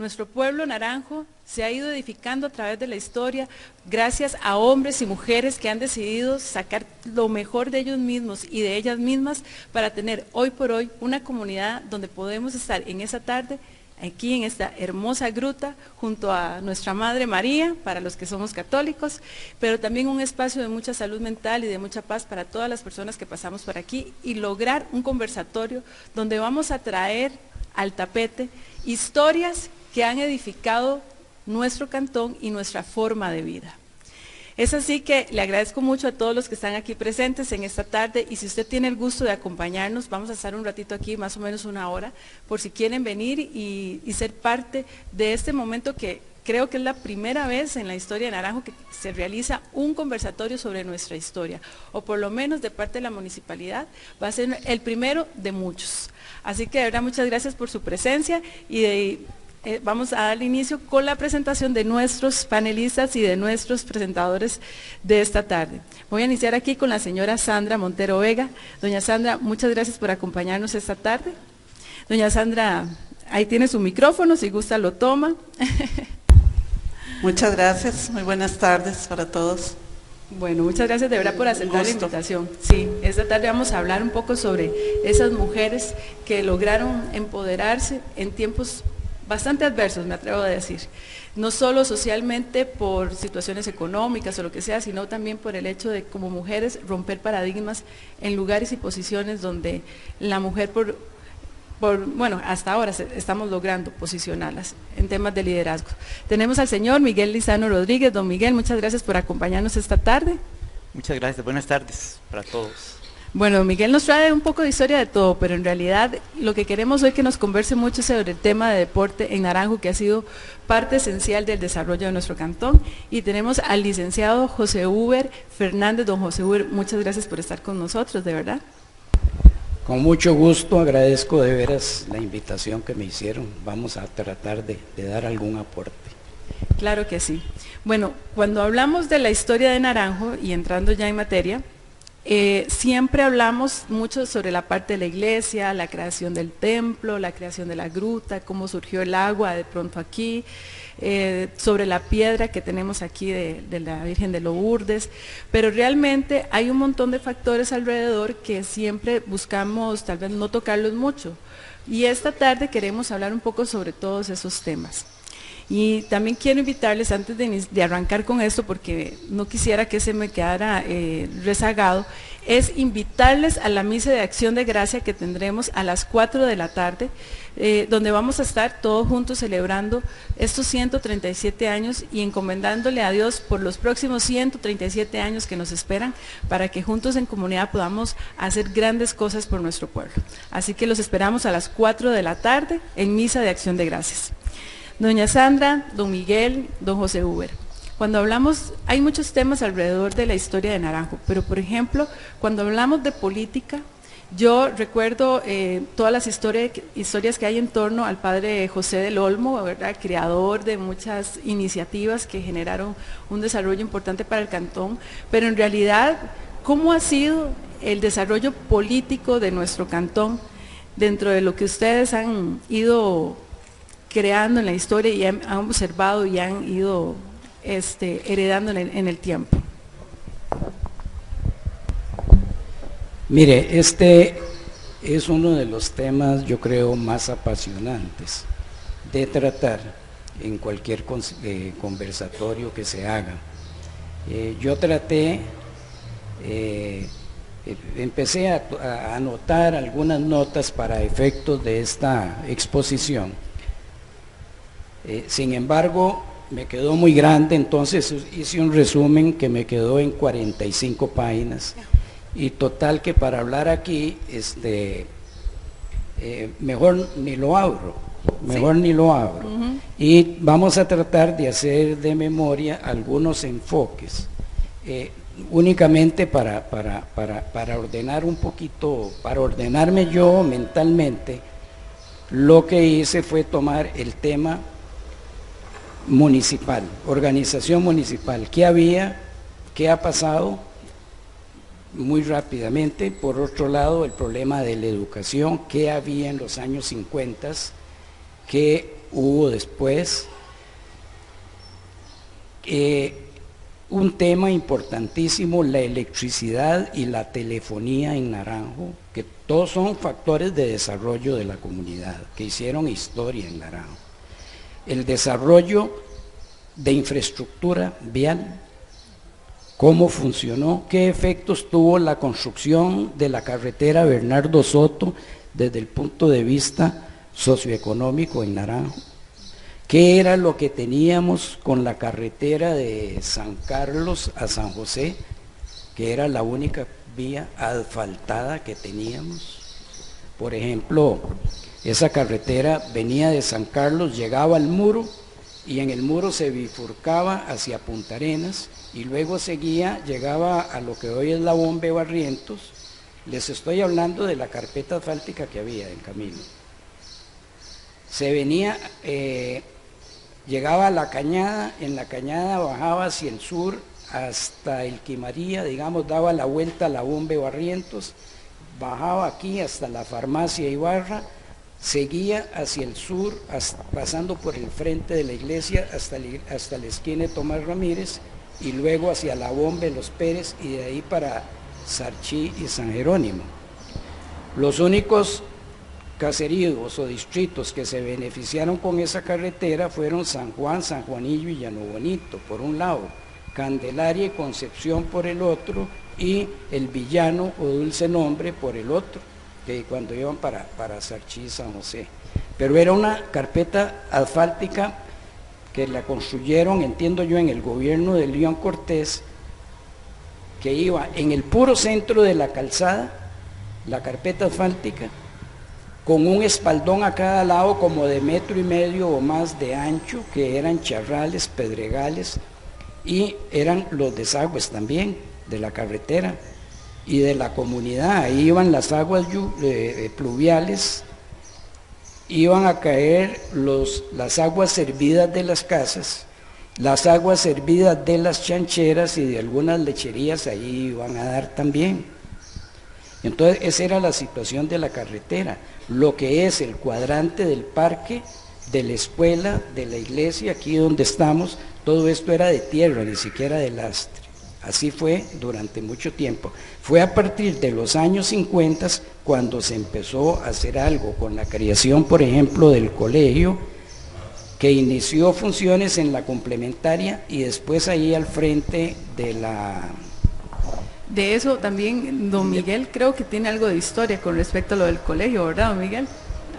Nuestro pueblo naranjo se ha ido edificando a través de la historia gracias a hombres y mujeres que han decidido sacar lo mejor de ellos mismos y de ellas mismas para tener hoy por hoy una comunidad donde podemos estar en esa tarde, aquí en esta hermosa gruta, junto a nuestra Madre María, para los que somos católicos, pero también un espacio de mucha salud mental y de mucha paz para todas las personas que pasamos por aquí y lograr un conversatorio donde vamos a traer al tapete historias que han edificado nuestro cantón y nuestra forma de vida. Es así que le agradezco mucho a todos los que están aquí presentes en esta tarde y si usted tiene el gusto de acompañarnos, vamos a estar un ratito aquí, más o menos una hora, por si quieren venir y ser parte de este momento que creo que es la primera vez en la historia de Naranjo que se realiza un conversatorio sobre nuestra historia, o por lo menos de parte de la municipalidad, va a ser el primero de muchos. Así que de verdad muchas gracias por su presencia y vamos a dar inicio con la presentación de nuestros panelistas y de nuestros presentadores de esta tarde. Voy a iniciar aquí con la señora Sandra Montero Vega. Doña Sandra, muchas gracias por acompañarnos esta tarde. Doña Sandra, ahí tiene su micrófono, si gusta lo toma. Muchas gracias, muy buenas tardes para todos. Bueno, muchas gracias de verdad por aceptar la invitación. Sí, esta tarde vamos a hablar un poco sobre esas mujeres que lograron empoderarse en tiempos bastante adversos, me atrevo a decir, no solo socialmente por situaciones económicas o lo que sea, sino también por el hecho de como mujeres romper paradigmas en lugares y posiciones donde la mujer bueno, hasta ahora estamos logrando posicionarlas en temas de liderazgo. Tenemos al señor Miguel Lizano Rodríguez. Don Miguel, muchas gracias por acompañarnos esta tarde. Muchas gracias, buenas tardes para todos. Bueno, Miguel nos trae un poco de historia de todo, pero en realidad lo que queremos hoy es que nos converse mucho sobre el tema de deporte en Naranjo, que ha sido parte esencial del desarrollo de nuestro cantón. Y tenemos al licenciado José Uber Fernández. Don José Uber, muchas gracias por estar con nosotros, de verdad. Con mucho gusto, agradezco de veras la invitación que me hicieron. Vamos a tratar de dar algún aporte. Claro que sí. Bueno, cuando hablamos de la historia de Naranjo, y entrando ya en materia, siempre hablamos mucho sobre la parte de la iglesia, la creación del templo, la creación de la gruta, cómo surgió el agua de pronto aquí, sobre la piedra que tenemos aquí de la Virgen de Lourdes, pero realmente hay un montón de factores alrededor que siempre buscamos tal vez no tocarlos mucho, y esta tarde queremos hablar un poco sobre todos esos temas. Y también quiero invitarles, antes de arrancar con esto, porque no quisiera que se me quedara rezagado, es invitarles a la misa de acción de gracia que tendremos a las 4 de la tarde, donde vamos a estar todos juntos celebrando estos 137 años y encomendándole a Dios por los próximos 137 años que nos esperan, para que juntos en comunidad podamos hacer grandes cosas por nuestro pueblo. Así que los esperamos a las 4 de la tarde en misa de acción de gracias. Doña Sandra, don Miguel, don José Uber. Cuando hablamos, hay muchos temas alrededor de la historia de Naranjo, pero por ejemplo, cuando hablamos de política, yo recuerdo todas las historias que hay en torno al padre José del Olmo, ¿verdad?, creador de muchas iniciativas que generaron un desarrollo importante para el cantón, pero en realidad, ¿cómo ha sido el desarrollo político de nuestro cantón dentro de lo que ustedes han ido creando en la historia y han observado y han ido heredando en el tiempo? Mire, este es uno de los temas, yo creo, más apasionantes de tratar en cualquier conversatorio que se haga. Yo empecé a anotar algunas notas para efectos de esta exposición. Sin embargo, me quedó muy grande, entonces hice un resumen que me quedó en 45 páginas, y total que para hablar aquí, mejor ni lo abro, Y vamos a tratar de hacer de memoria algunos enfoques, únicamente para ordenar un poquito, para ordenarme yo mentalmente. Lo que hice fue tomar el tema municipal, organización municipal, qué había, qué ha pasado, muy rápidamente. Por otro lado, el problema de la educación, qué había en los años 50, qué hubo después. Un tema importantísimo, la electricidad y la telefonía en Naranjo, que todos son factores de desarrollo de la comunidad, que hicieron historia en Naranjo. El desarrollo de infraestructura vial, cómo funcionó, qué efectos tuvo la construcción de la carretera Bernardo Soto desde el punto de vista socioeconómico en Naranjo. ¿Qué era lo que teníamos con la carretera de San Carlos a San José, que era la única vía asfaltada que teníamos? Por ejemplo, esa carretera venía de San Carlos, llegaba al muro y en el muro se bifurcaba hacia Punta Arenas y luego seguía, llegaba a lo que hoy es la Bombe Barrientos. Les estoy hablando de la carpeta asfáltica que había en camino. Se venía... llegaba a la cañada, en la cañada bajaba hacia el sur hasta el Quimaría, digamos, daba la vuelta a la Bombe Barrientos, bajaba aquí hasta la farmacia Ibarra, seguía hacia el sur, pasando por el frente de la iglesia hasta la esquina de Tomás Ramírez y luego hacia la Bombe Los Pérez y de ahí para Sarchí y San Jerónimo. Los únicos caseríos o distritos que se beneficiaron con esa carretera fueron San Juan, San Juanillo y Llano Bonito, por un lado, Candelaria y Concepción por el otro, y el Villano o Dulce Nombre por el otro, que cuando iban para Sarchí y San José. Pero era una carpeta asfáltica que la construyeron, entiendo yo, en el gobierno de León Cortés, que iba en el puro centro de la calzada, la carpeta asfáltica, con un espaldón a cada lado como de 1,5 metros o más de ancho, que eran charrales, pedregales, y eran los desagües también de la carretera y de la comunidad. Ahí iban las aguas pluviales, iban a caer las aguas servidas de las casas, las aguas servidas de las chancheras y de algunas lecherías ahí iban a dar también. Entonces esa era la situación de la carretera, lo que es el cuadrante del parque, de la escuela, de la iglesia, aquí donde estamos, todo esto era de tierra, ni siquiera de lastre. Así fue durante mucho tiempo. Fue a partir de los años 50 cuando se empezó a hacer algo con la creación, por ejemplo, del colegio, que inició funciones en la complementaria y después ahí al frente de la... De eso también don Miguel creo que tiene algo de historia con respecto a lo del colegio, ¿verdad, don Miguel?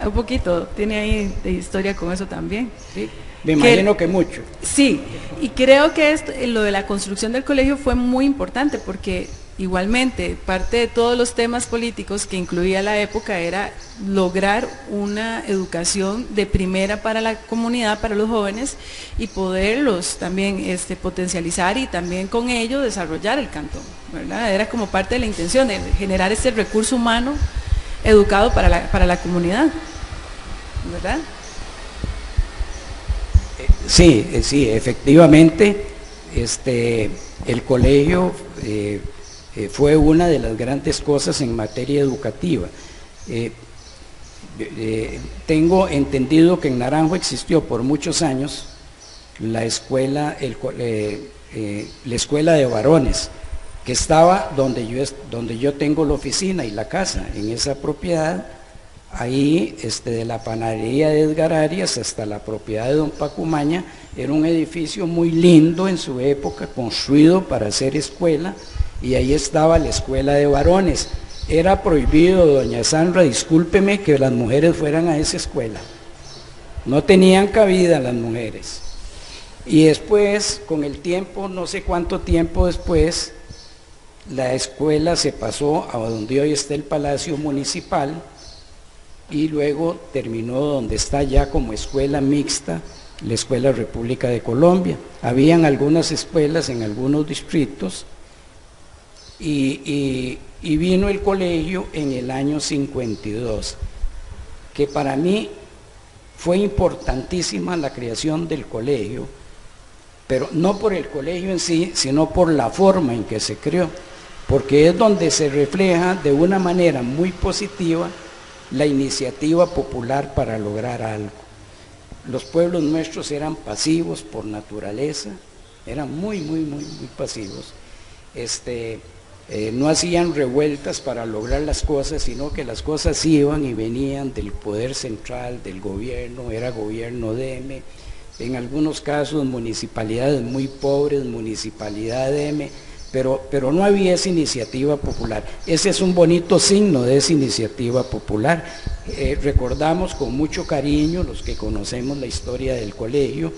Un poquito, tiene ahí de historia con eso también. Sí, me imagino que mucho. Sí, y creo que lo de la construcción del colegio fue muy importante porque igualmente parte de todos los temas políticos que incluía la época era lograr una educación de primera para la comunidad, para los jóvenes y poderlos también potencializar y también con ello desarrollar el cantón, ¿verdad? Era como parte de la intención de generar este recurso humano educado para la comunidad, ¿verdad? Sí, sí, efectivamente, el colegio fue una de las grandes cosas en materia educativa. Tengo entendido que en Naranjo existió por muchos años la escuela de varones, que estaba donde yo tengo la oficina y la casa, en esa propiedad, ahí de la panadería de Edgar Arias hasta la propiedad de don Paco Maña. Era un edificio muy lindo en su época, construido para hacer escuela, y ahí estaba la escuela de varones. Era prohibido, doña Sandra, discúlpeme, que las mujeres fueran a esa escuela. No tenían cabida las mujeres. Y después, con el tiempo, no sé cuánto tiempo después, la escuela se pasó a donde hoy está el Palacio Municipal y luego terminó donde está ya como escuela mixta, la Escuela República de Colombia. Habían algunas escuelas en algunos distritos y vino el colegio en el año 52, que para mí fue importantísima la creación del colegio, pero no por el colegio en sí, sino por la forma en que se creó, porque es donde se refleja de una manera muy positiva la iniciativa popular para lograr algo. los pueblos nuestros eran pasivos por naturaleza, eran muy pasivos. No hacían revueltas para lograr las cosas, sino que las cosas iban y venían del poder central, del gobierno, era gobierno DM, en algunos casos municipalidades muy pobres, municipalidad DM, pero no había esa iniciativa popular. Ese es un bonito signo de esa iniciativa popular. Recordamos con mucho cariño, los que conocemos la historia del colegio,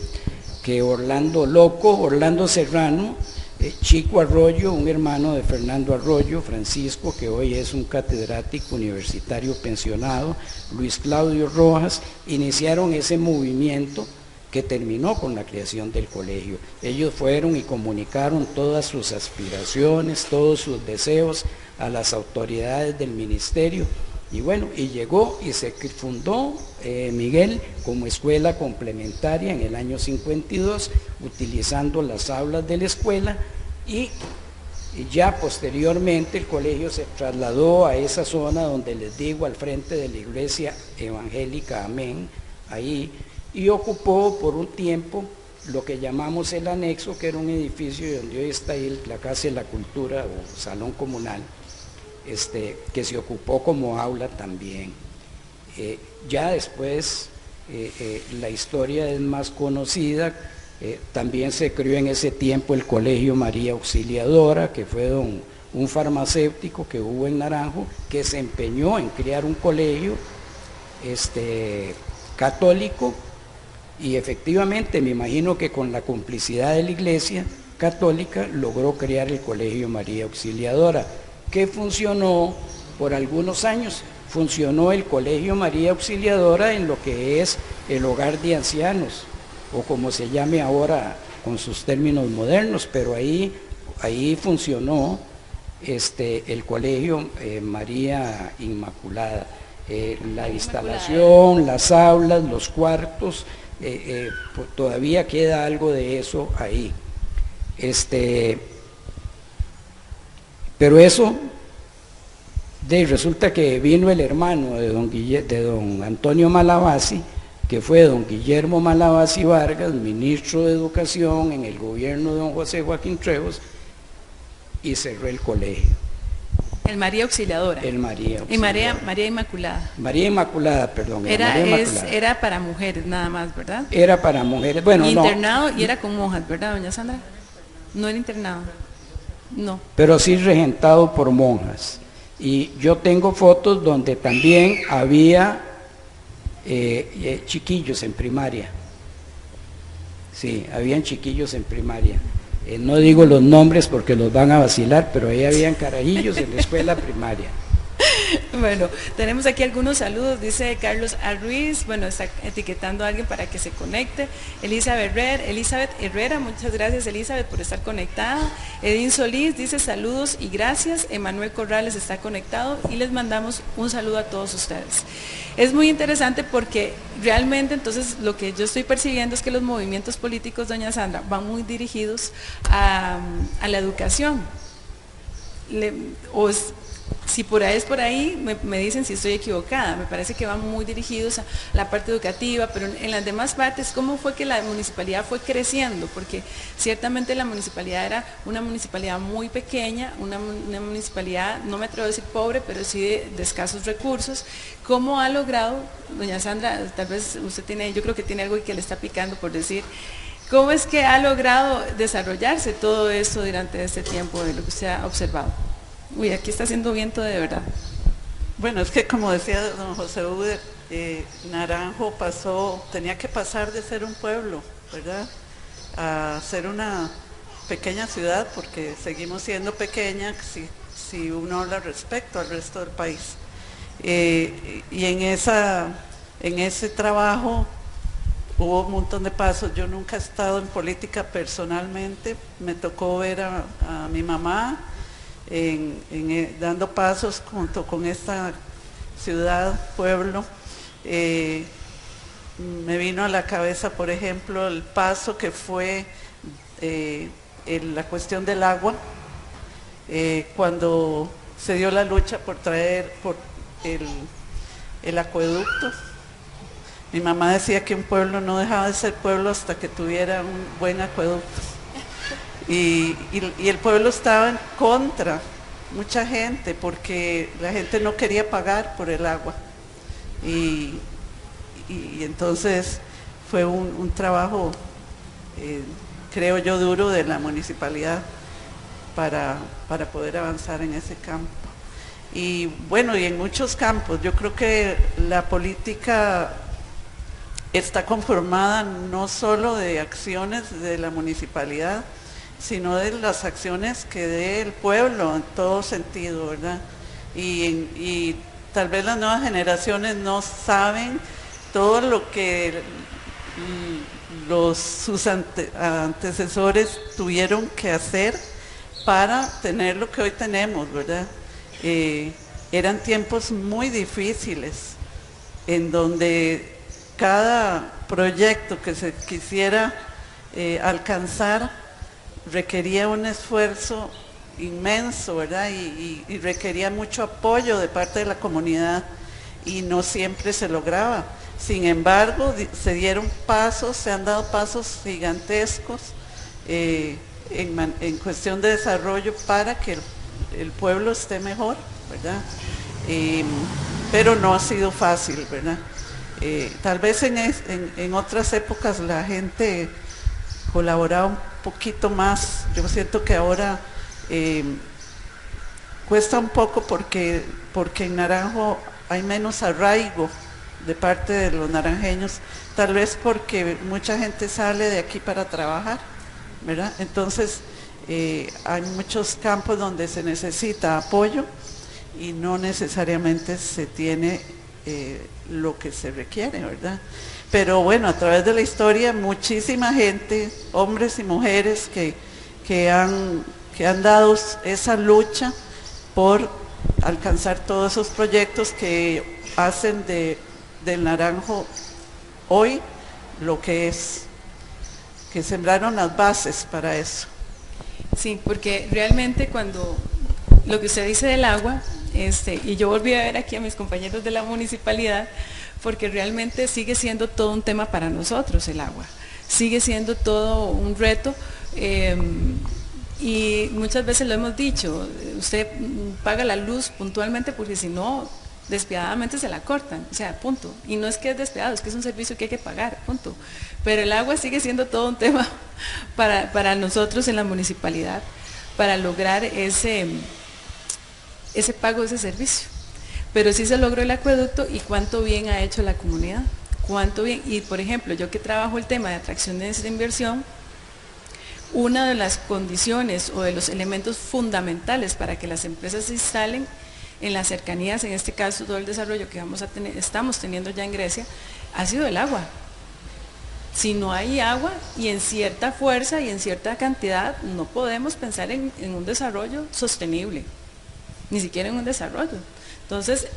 que Orlando Serrano, Chico Arroyo, un hermano de Fernando Arroyo, Francisco, que hoy es un catedrático universitario pensionado, Luis Claudio Rojas, iniciaron ese movimiento que terminó con la creación del colegio. Ellos fueron y comunicaron todas sus aspiraciones, todos sus deseos a las autoridades del ministerio, y bueno, y llegó y se fundó Miguel como escuela complementaria en el año 52, utilizando las aulas de la escuela, y ya posteriormente el colegio se trasladó a esa zona donde les digo, al frente de la iglesia evangélica Amén, ahí, y ocupó por un tiempo lo que llamamos el anexo, que era un edificio donde hoy está ahí la Casa de la Cultura o Salón Comunal, que se ocupó como aula también. Ya después la historia es más conocida. También se creó en ese tiempo el Colegio María Auxiliadora, que fue un farmacéutico que hubo en Naranjo, que se empeñó en crear un colegio católico, y efectivamente me imagino que con la complicidad de la Iglesia Católica logró crear el Colegio María Auxiliadora, que funcionó por algunos años. Funcionó el Colegio María Auxiliadora en lo que es el hogar de ancianos, o como se llame ahora con sus términos modernos, pero ahí funcionó el Colegio María Inmaculada. La instalación, las aulas, los cuartos, pues todavía queda algo de eso ahí. Pero eso, resulta que vino el hermano de don Antonio Malavasi, que fue don Guillermo Malavasi Vargas, ministro de Educación en el gobierno de don José Joaquín Trejos, y cerró el colegio. El María Auxiliadora. El María Auxiliadora. Y María Inmaculada. María Inmaculada, perdón. Era para mujeres nada más, ¿verdad? Era para mujeres, bueno, internado, y era con monjas, ¿verdad, doña Sandra? No era internado. No. Pero sí regentado por monjas. Y yo tengo fotos donde también había chiquillos en primaria. Sí, habían chiquillos en primaria. No digo los nombres porque los van a vacilar, pero ahí habían carajillos en la escuela primaria. Bueno, tenemos aquí algunos saludos, dice Carlos Ruiz, bueno, está etiquetando a alguien para que se conecte. Elizabeth Herrera, muchas gracias Elizabeth por estar conectada. Edín Solís dice saludos y gracias. Emanuel Corrales está conectado y les mandamos un saludo a todos ustedes. Es muy interesante porque realmente entonces lo que yo estoy percibiendo es que los movimientos políticos, doña Sandra, van muy dirigidos a la educación. Si por ahí es por ahí, me dicen si estoy equivocada. Me parece que van muy dirigidos a la parte educativa, pero en las demás partes, ¿cómo fue que la municipalidad fue creciendo? Porque ciertamente la municipalidad era una municipalidad muy pequeña, una municipalidad, no me atrevo a decir pobre, pero sí de escasos recursos. ¿Cómo ha logrado, doña Sandra, tal vez usted yo creo que tiene algo que le está picando por decir, cómo es que ha logrado desarrollarse todo esto durante este tiempo de lo que usted ha observado? Uy, aquí está haciendo viento de verdad. Bueno, es que como decía don José Uber, Naranjo tenía que pasar de ser un pueblo, ¿verdad?, a ser una pequeña ciudad, porque seguimos siendo pequeña si uno habla respecto al resto del país. Y en ese trabajo hubo un montón de pasos. Yo nunca he estado en política personalmente, me tocó ver a mi mamá dando pasos junto con esta ciudad, pueblo. Me vino a la cabeza, por ejemplo, el paso que fue la cuestión del agua, cuando se dio la lucha por traer el acueducto, Mi mamá decía que un pueblo no dejaba de ser pueblo hasta que tuviera un buen acueducto. Y el pueblo estaba en contra, mucha gente, porque la gente no quería pagar por el agua. Y entonces fue un trabajo, creo yo, duro de la municipalidad para poder avanzar en ese campo. Y bueno, y en muchos campos, yo creo que la política está conformada no solo de acciones de la municipalidad, sino de las acciones que dé el pueblo en todo sentido, ¿verdad? Y tal vez las nuevas generaciones no saben todo lo que sus antecesores tuvieron que hacer para tener lo que hoy tenemos, ¿verdad? Eran tiempos muy difíciles, en donde cada proyecto que se quisiera alcanzar requería un esfuerzo inmenso, ¿verdad? Y requería mucho apoyo de parte de la comunidad y no siempre se lograba. Sin embargo, se han dado pasos gigantescos en cuestión de desarrollo para que el pueblo esté mejor, ¿verdad? Pero no ha sido fácil, ¿verdad? Tal vez en otras épocas la gente colaboraba un poquito más. Yo siento que ahora cuesta un poco porque en Naranjo hay menos arraigo de parte de los naranjeños, tal vez porque mucha gente sale de aquí para trabajar, ¿verdad? Entonces hay muchos campos donde se necesita apoyo y no necesariamente se tiene lo que se requiere, ¿verdad? Pero bueno, a través de la historia, muchísima gente, hombres y mujeres que han dado esa lucha por alcanzar todos esos proyectos que hacen del Naranjo hoy lo que es, que sembraron las bases para eso. Sí, porque realmente cuando lo que usted dice del agua, y yo volví a ver aquí a mis compañeros de la municipalidad, porque realmente sigue siendo todo un tema para nosotros el agua, sigue siendo todo un reto, y muchas veces lo hemos dicho, usted paga la luz puntualmente porque si no, despiadadamente se la cortan, o sea, punto. Y no es que es despiadado, es que es un servicio que hay que pagar, punto. Pero el agua sigue siendo todo un tema para nosotros en la municipalidad, para lograr ese pago de ese servicio. Pero sí se logró el acueducto y cuánto bien ha hecho la comunidad, cuánto bien. Y por ejemplo, yo que trabajo el tema de atracciones de inversión, una de las condiciones o de los elementos fundamentales para que las empresas se instalen en las cercanías, en este caso todo el desarrollo que estamos teniendo ya en Grecia, ha sido el agua. Si no hay agua y en cierta fuerza y en cierta cantidad, no podemos pensar en un desarrollo sostenible, ni siquiera en un desarrollo. Entonces,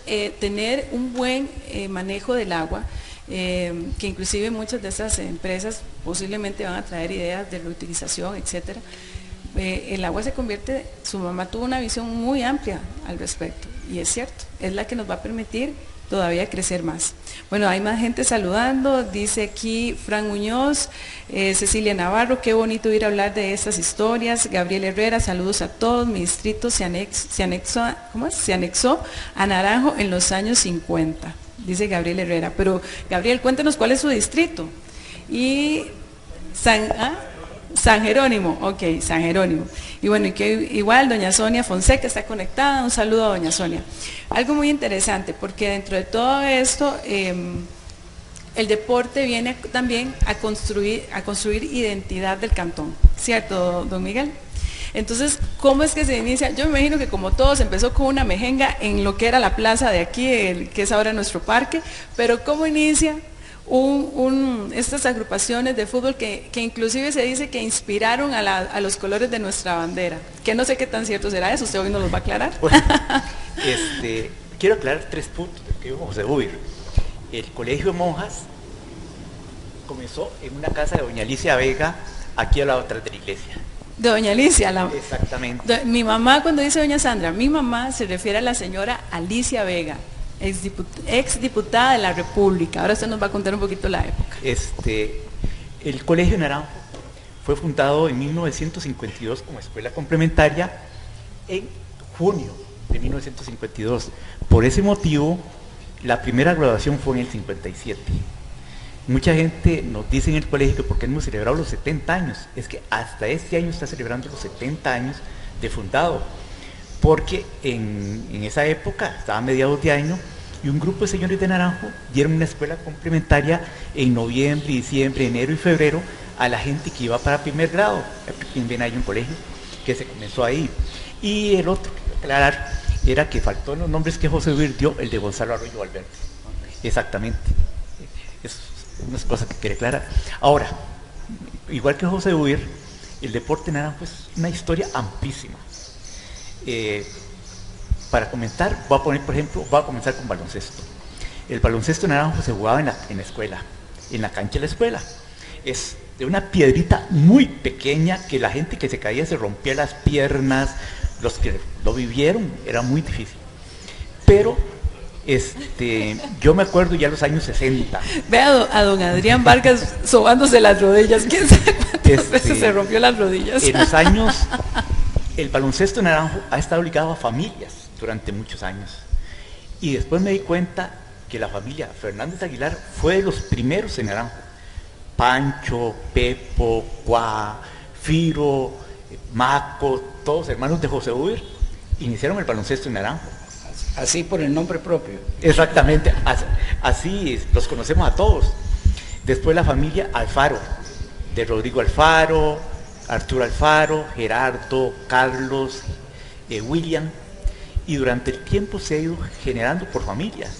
tener un buen manejo del agua, que inclusive muchas de estas empresas posiblemente van a traer ideas de reutilización, etcétera. El agua se convierte, su mamá tuvo una visión muy amplia al respecto, y es cierto, es la que nos va a permitir todavía crecer más. Bueno, hay más gente saludando, dice aquí Fran Muñoz, Cecilia Navarro, qué bonito ir a hablar de estas historias. Gabriel Herrera, saludos a todos, mi distrito se anexó a Naranjo en los años 50, dice Gabriel Herrera. Pero Gabriel, cuéntenos cuál es su distrito. Y San Jerónimo, ok, San Jerónimo. Y bueno, y que igual doña Sonia Fonseca está conectada, un saludo a doña Sonia. Algo muy interesante, porque dentro de todo esto, el deporte viene también a construir identidad del cantón, ¿cierto, don Miguel? Entonces, ¿cómo es que se inicia? Yo me imagino que como todos empezó con una mejenga en lo que era la plaza de aquí, que es ahora nuestro parque, pero ¿cómo inicia estas agrupaciones de fútbol que inclusive se dice que inspiraron a los colores de nuestra bandera? Que no sé qué tan cierto será eso, usted hoy nos lo va a aclarar. Bueno, quiero aclarar 3 puntos que dijo José Ubir. El colegio de monjas comenzó en una casa de doña Alicia Vega, aquí a la otra de la iglesia. De doña Alicia. Exactamente. Mi mamá, cuando dice doña Sandra, mi mamá se refiere a la señora Alicia Vega. exdiputada de la República. Ahora usted nos va a contar un poquito la época. El Colegio Naranjo fue fundado en 1952 como escuela complementaria en junio de 1952. Por ese motivo, la primera graduación fue en el 57. Mucha gente nos dice en el colegio que porque hemos celebrado los 70 años, es que hasta este año está celebrando los 70 años de fundado, porque en esa época, estaba a mediados de año, y un grupo de señores de Naranjo dieron una escuela complementaria en noviembre, diciembre, enero y febrero a la gente que iba para primer grado. También hay un colegio que se comenzó ahí. Y el otro, quiero aclarar, era que faltó en los nombres que José Huir dio, el de Gonzalo Arroyo Valverde. Exactamente. Es unas cosas que quiere aclarar. Ahora, igual que José Huir, el deporte naranjo es una historia amplísima. Para comentar, voy a comenzar con baloncesto. El baloncesto naranjo se jugaba en la escuela, en la cancha de la escuela. Es de una piedrita muy pequeña que la gente que se caía se rompía las piernas. Los que lo vivieron era muy difícil. Pero yo me acuerdo ya los años 60. Vea a don Adrián Vargas sobándose las rodillas. ¿Quién sabe cuántas veces se rompió las rodillas? En los años, el baloncesto naranjo ha estado ligado a familias durante muchos años. Y después me di cuenta que la familia Fernández Aguilar fue de los primeros en Naranjo. Pancho, Pepo, Cuá, Firo, Maco, todos hermanos de José Huir, iniciaron el baloncesto en Naranjo. Así por el nombre propio. Exactamente, así los conocemos a todos. Después la familia Alfaro, de Rodrigo Alfaro, Arturo Alfaro, Gerardo, Carlos, William, y durante el tiempo se ha ido generando por familias,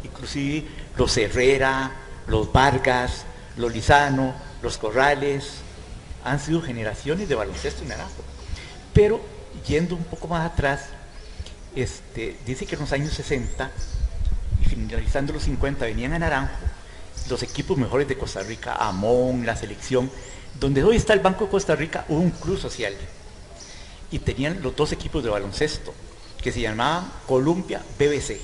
inclusive los Herrera, los Vargas, los Lizano, los Corrales, han sido generaciones de baloncesto en Naranjo. Pero yendo un poco más atrás, dice que en los años 60 y finalizando los 50 venían a Naranjo los equipos mejores de Costa Rica, Amón, la selección, donde hoy está el Banco de Costa Rica, hubo un club social y tenían los dos equipos de baloncesto que se llamaban Columbia BBC.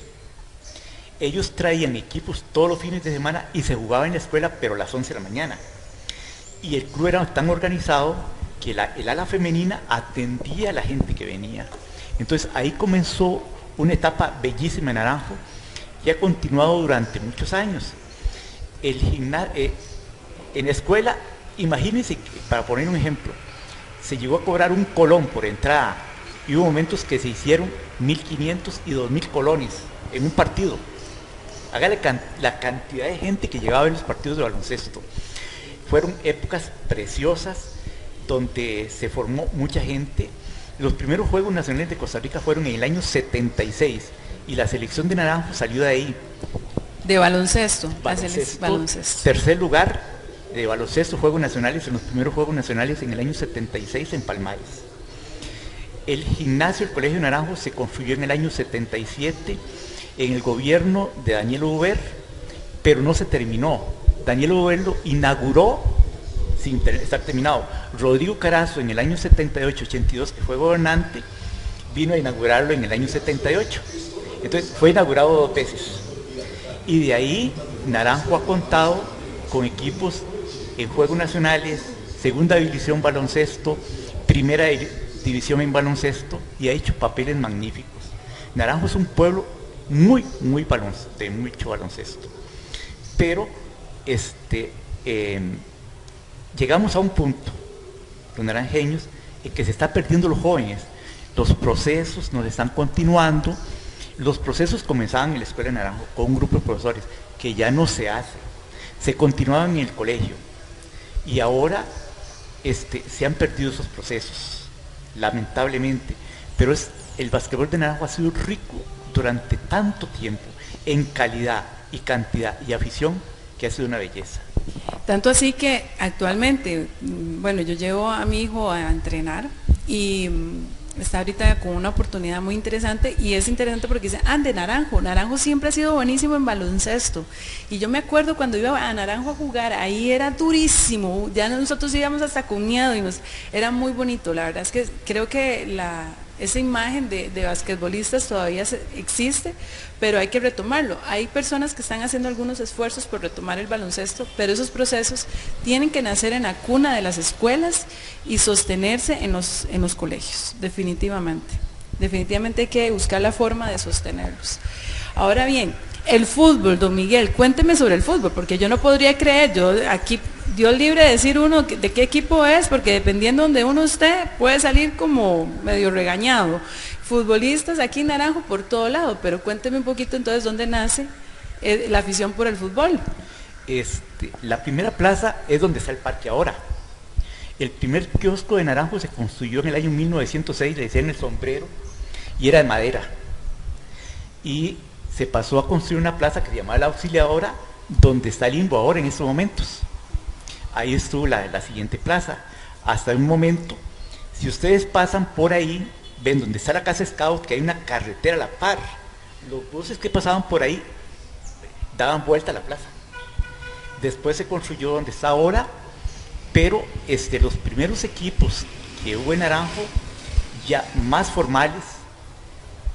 Ellos traían equipos todos los fines de semana y se jugaba en la escuela, pero a las 11 de la mañana. Y el club era tan organizado que el ala femenina atendía a la gente que venía. Entonces ahí comenzó una etapa bellísima en Naranjo que ha continuado durante muchos años. En la escuela, imagínense, para poner un ejemplo, se llegó a cobrar un colón por entrada y hubo momentos que se hicieron 1.500 y 2.000 colones en un partido. Hágale la cantidad de gente que llegaba a ver los partidos de baloncesto. Fueron épocas preciosas donde se formó mucha gente. Los primeros Juegos Nacionales de Costa Rica fueron en el año 76 y la selección de Naranjo salió de ahí. De baloncesto. Baloncesto. Tercer lugar de baloncesto, Juegos Nacionales, en los primeros Juegos Nacionales en el año 76 en Palmares. El gimnasio del Colegio Naranjo se construyó en el año 77 en el gobierno de Daniel Uber, pero no se terminó. Daniel Uber lo inauguró sin estar terminado. Rodrigo Carazo en el año 78-82, que fue gobernante, vino a inaugurarlo en el año 78. Entonces fue inaugurado 2 veces. Y de ahí Naranjo ha contado con equipos en Juegos Nacionales, Segunda División Baloncesto, Primera División en Baloncesto, y ha hecho papeles magníficos. Naranjo es un pueblo muy de mucho baloncesto. Pero llegamos a un punto, los naranjeños, en que se está perdiendo los jóvenes. Los procesos nos están continuando. Los procesos comenzaban en la Escuela de Naranjo con un grupo de profesores que ya no se hace. Se continuaban en el colegio. Y ahora se han perdido esos procesos, lamentablemente. Pero el basquetbol de Naranjo ha sido rico durante tanto tiempo, en calidad y cantidad y afición, que ha sido una belleza. Tanto así que actualmente, bueno, yo llevo a mi hijo a entrenar y está ahorita con una oportunidad muy interesante, y es interesante porque dice, de Naranjo siempre ha sido buenísimo en baloncesto, y yo me acuerdo cuando iba a Naranjo a jugar, ahí era durísimo, ya nosotros íbamos hasta con miedo y era muy bonito. La verdad es que creo que esa imagen de basquetbolistas todavía existe, pero hay que retomarlo. Hay personas que están haciendo algunos esfuerzos por retomar el baloncesto, pero esos procesos tienen que nacer en la cuna de las escuelas y sostenerse en los colegios, definitivamente. Definitivamente hay que buscar la forma de sostenerlos. Ahora bien, el fútbol, don Miguel, cuénteme sobre el fútbol, porque yo no podría creer, yo aquí, Dios libre de decir uno de qué equipo es, porque dependiendo de donde uno esté, puede salir como medio regañado. Futbolistas aquí en Naranjo por todo lado, pero cuénteme un poquito entonces dónde nace la afición por el fútbol. La primera plaza es donde está el parque ahora. El primer kiosco de Naranjo se construyó en el año 1906, le decían El Sombrero, y era de madera. Y se pasó a construir una plaza que se llamaba La Auxiliadora, donde está el Limbo ahora en estos momentos. Ahí estuvo la siguiente plaza. Hasta un momento, si ustedes pasan por ahí, ven donde está la Casa Scout, que hay una carretera a la par. Los buses que pasaban por ahí daban vuelta a la plaza. Después se construyó donde está ahora, pero los primeros equipos que hubo en Naranjo, ya más formales,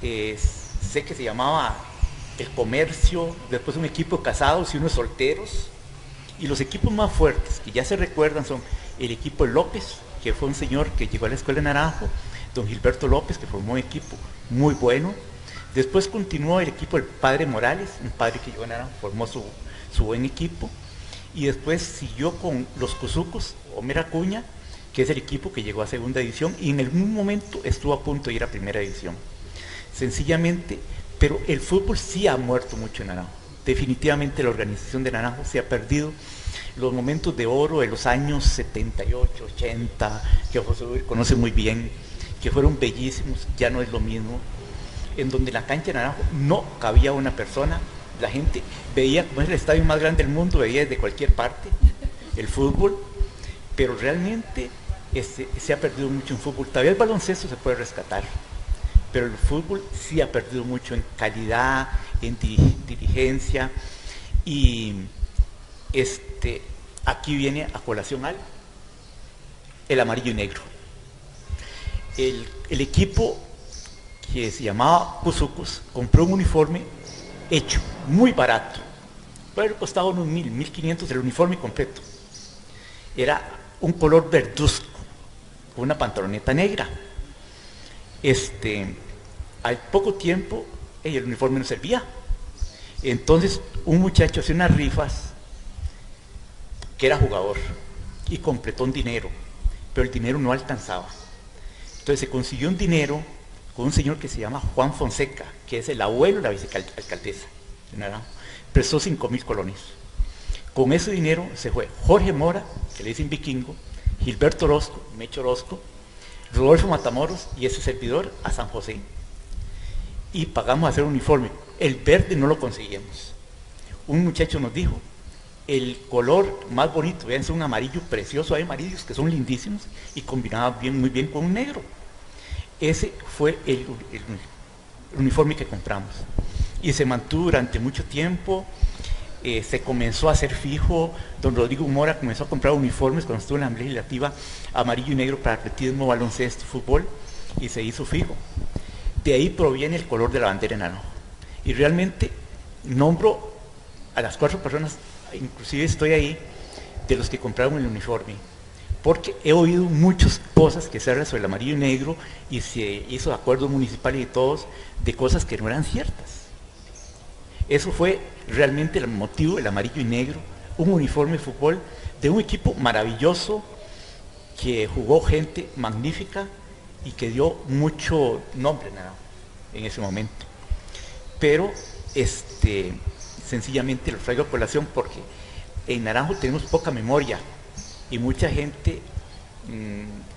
sé que se llamaba El Comercio, después un equipo de casados y unos solteros, y los equipos más fuertes que ya se recuerdan son el equipo de López, que fue un señor que llegó a la escuela de Naranjo, don Gilberto López, que formó un equipo muy bueno. Después continuó el equipo del padre Morales, un padre que llegó a Naranjo, formó su buen equipo, y después siguió con los Cuzucos, Homer Acuña, que es el equipo que llegó a segunda división, y en algún momento estuvo a punto de ir a primera división. Sencillamente, pero el fútbol sí ha muerto mucho en Naranjo. Definitivamente la organización de Naranjo se ha perdido. Los momentos de oro de los años 78, 80, que José Luis conoce muy bien, que fueron bellísimos, ya no es lo mismo. En donde la cancha de Naranjo no cabía una persona, la gente veía, como es el estadio más grande del mundo, veía desde cualquier parte el fútbol, pero realmente se ha perdido mucho en fútbol. Todavía el baloncesto se puede rescatar, pero el fútbol sí ha perdido mucho en calidad, en dirigencia, y aquí viene a colación el amarillo y negro. El equipo que se llamaba Cuzucos compró un uniforme hecho muy barato, puede haber costado unos 1.500 el uniforme completo. Era un color verduzco, con una pantaloneta negra. Al poco tiempo el uniforme no servía. Entonces un muchacho hacía unas rifas, que era jugador, y completó un dinero, pero el dinero no alcanzaba. Entonces se consiguió un dinero con un señor que se llama Juan Fonseca, que es el abuelo de la vicealcaldesa de Naranjo. Prestó 5.000 colones. Con ese dinero se fue Jorge Mora, que le dicen Vikingo, Gilberto Orozco, Mecho Orozco, Rodolfo Matamoros y ese servidor a San José. Y pagamos a hacer un uniforme. El verde no lo conseguimos. Un muchacho nos dijo, el color más bonito, vean, es un amarillo precioso, hay amarillos que son lindísimos y combinaba muy bien con un negro. Ese fue el uniforme que compramos. Y se mantuvo durante mucho tiempo. Se comenzó a hacer fijo. Don Rodrigo Mora comenzó a comprar uniformes cuando estuvo en la Asamblea Legislativa, amarillo y negro para atletismo, baloncesto, fútbol, y se hizo fijo. De ahí proviene el color de la bandera en Naranjo. Y realmente nombro a las 4 personas, inclusive estoy ahí, de los que compraron el uniforme, porque he oído muchas cosas que se hablan sobre el amarillo y negro, y se hizo acuerdos municipales y todos, de cosas que no eran ciertas. Eso fue realmente el motivo del amarillo y negro, un uniforme de fútbol de un equipo maravilloso que jugó gente magnífica y que dio mucho nombre en ese momento. Pero sencillamente lo traigo a colación porque en Naranjo tenemos poca memoria y mucha gente,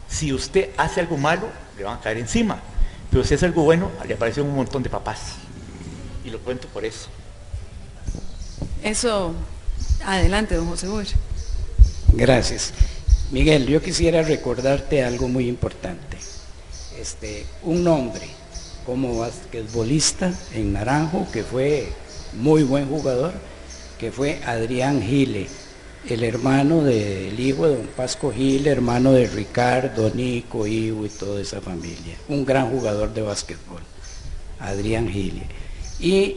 si usted hace algo malo, le van a caer encima, pero si hace algo bueno, le aparecen un montón de papás. Y lo cuento por eso. Eso, adelante, don José Luis. Gracias. Miguel, yo quisiera recordarte algo muy importante. Un nombre como basquetbolista en Naranjo, que fue muy buen jugador, que fue Adrián Gile. el hermano del hijo de don Pasco Gil, hermano de Ricardo, Nico, Ivo y toda esa familia. Un gran jugador de básquetbol, Adrián Gil. Y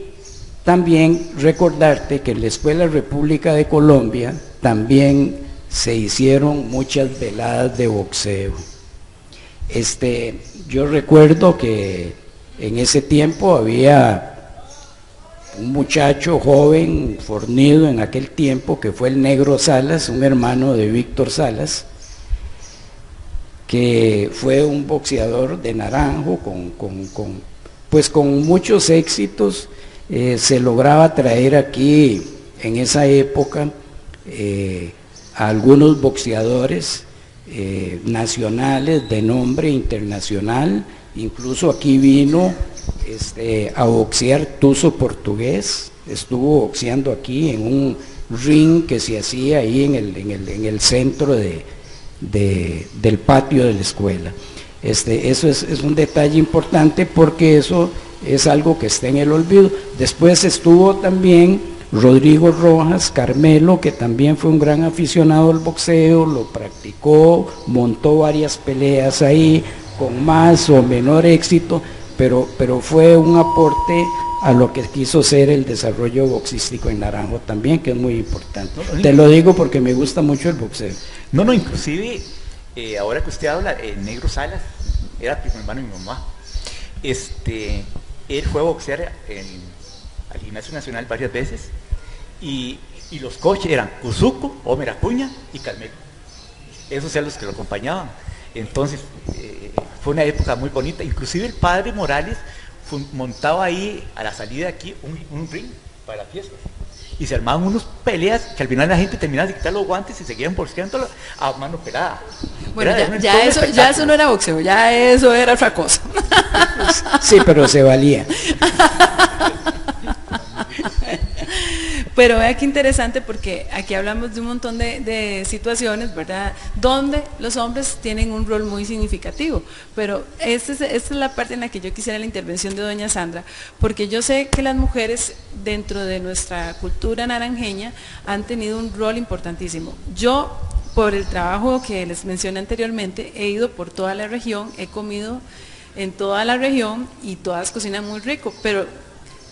también recordarte que en la Escuela República de Colombia también se hicieron muchas veladas de boxeo. Yo recuerdo que en ese tiempo había un muchacho joven, fornido en aquel tiempo, que fue el Negro Salas, un hermano de Víctor Salas, que fue un boxeador de Naranjo, con muchos éxitos. Se lograba traer aquí, en esa época, a algunos boxeadores nacionales de nombre internacional. Incluso aquí vino a boxear Tuzo Portugués, estuvo boxeando aquí en un ring que se hacía ahí en el centro del patio de la escuela. Eso es un detalle importante, porque eso es algo que está en el olvido. Después estuvo también Rodrigo Rojas Carmelo, que también fue un gran aficionado al boxeo, lo practicó, montó varias peleas ahí, con más o menor éxito, pero fue un aporte a lo que quiso ser el desarrollo boxístico en Naranjo también, que es muy importante. Te lo digo porque me gusta mucho el boxeo. No, inclusive, ahora que usted habla, el Negro Salas era primo hermano de mi mamá. Él fue a boxear al Gimnasio Nacional varias veces, y los coaches eran Cuzuco, Homer Acuña y Carmelo. Esos eran los que lo acompañaban. Entonces, fue una época muy bonita. Inclusive el padre Morales montaba ahí, a la salida de aquí, un ring para la fiesta. Y se armaban unas peleas que al final la gente terminaba de quitar los guantes y seguían boxeando a mano pelada. Bueno, ya eso no era boxeo, ya eso era otra cosa. Sí, pero se valía. Pero vea qué interesante, porque aquí hablamos de un montón de situaciones, ¿verdad?, donde los hombres tienen un rol muy significativo. Pero esta es la parte en la que yo quisiera la intervención de doña Sandra, porque yo sé que las mujeres dentro de nuestra cultura naranjeña han tenido un rol importantísimo. Yo, por el trabajo que les mencioné anteriormente, he ido por toda la región, he comido en toda la región y todas cocinan muy rico, pero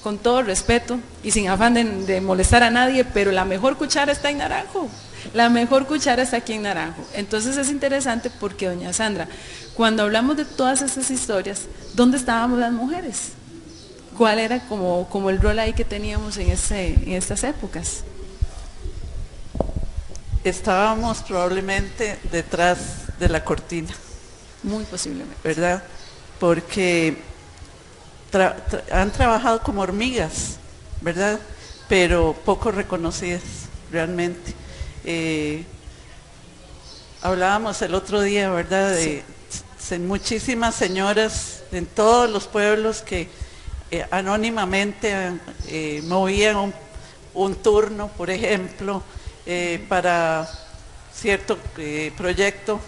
con todo respeto y sin afán de molestar a nadie, pero la mejor cuchara está en Naranjo, la mejor cuchara está aquí en Naranjo. Entonces es interesante porque, doña Sandra, cuando hablamos de todas estas historias, ¿dónde estábamos las mujeres? ¿Cuál era como el rol ahí que teníamos en estas épocas? Estábamos probablemente detrás de la cortina. Muy posiblemente. ¿Verdad? Porque han trabajado como hormigas, ¿verdad? Pero poco reconocidas, realmente. Hablábamos el otro día, ¿verdad?, de muchísimas señoras en todos los pueblos que anónimamente movían un turno, por ejemplo, para cierto proyecto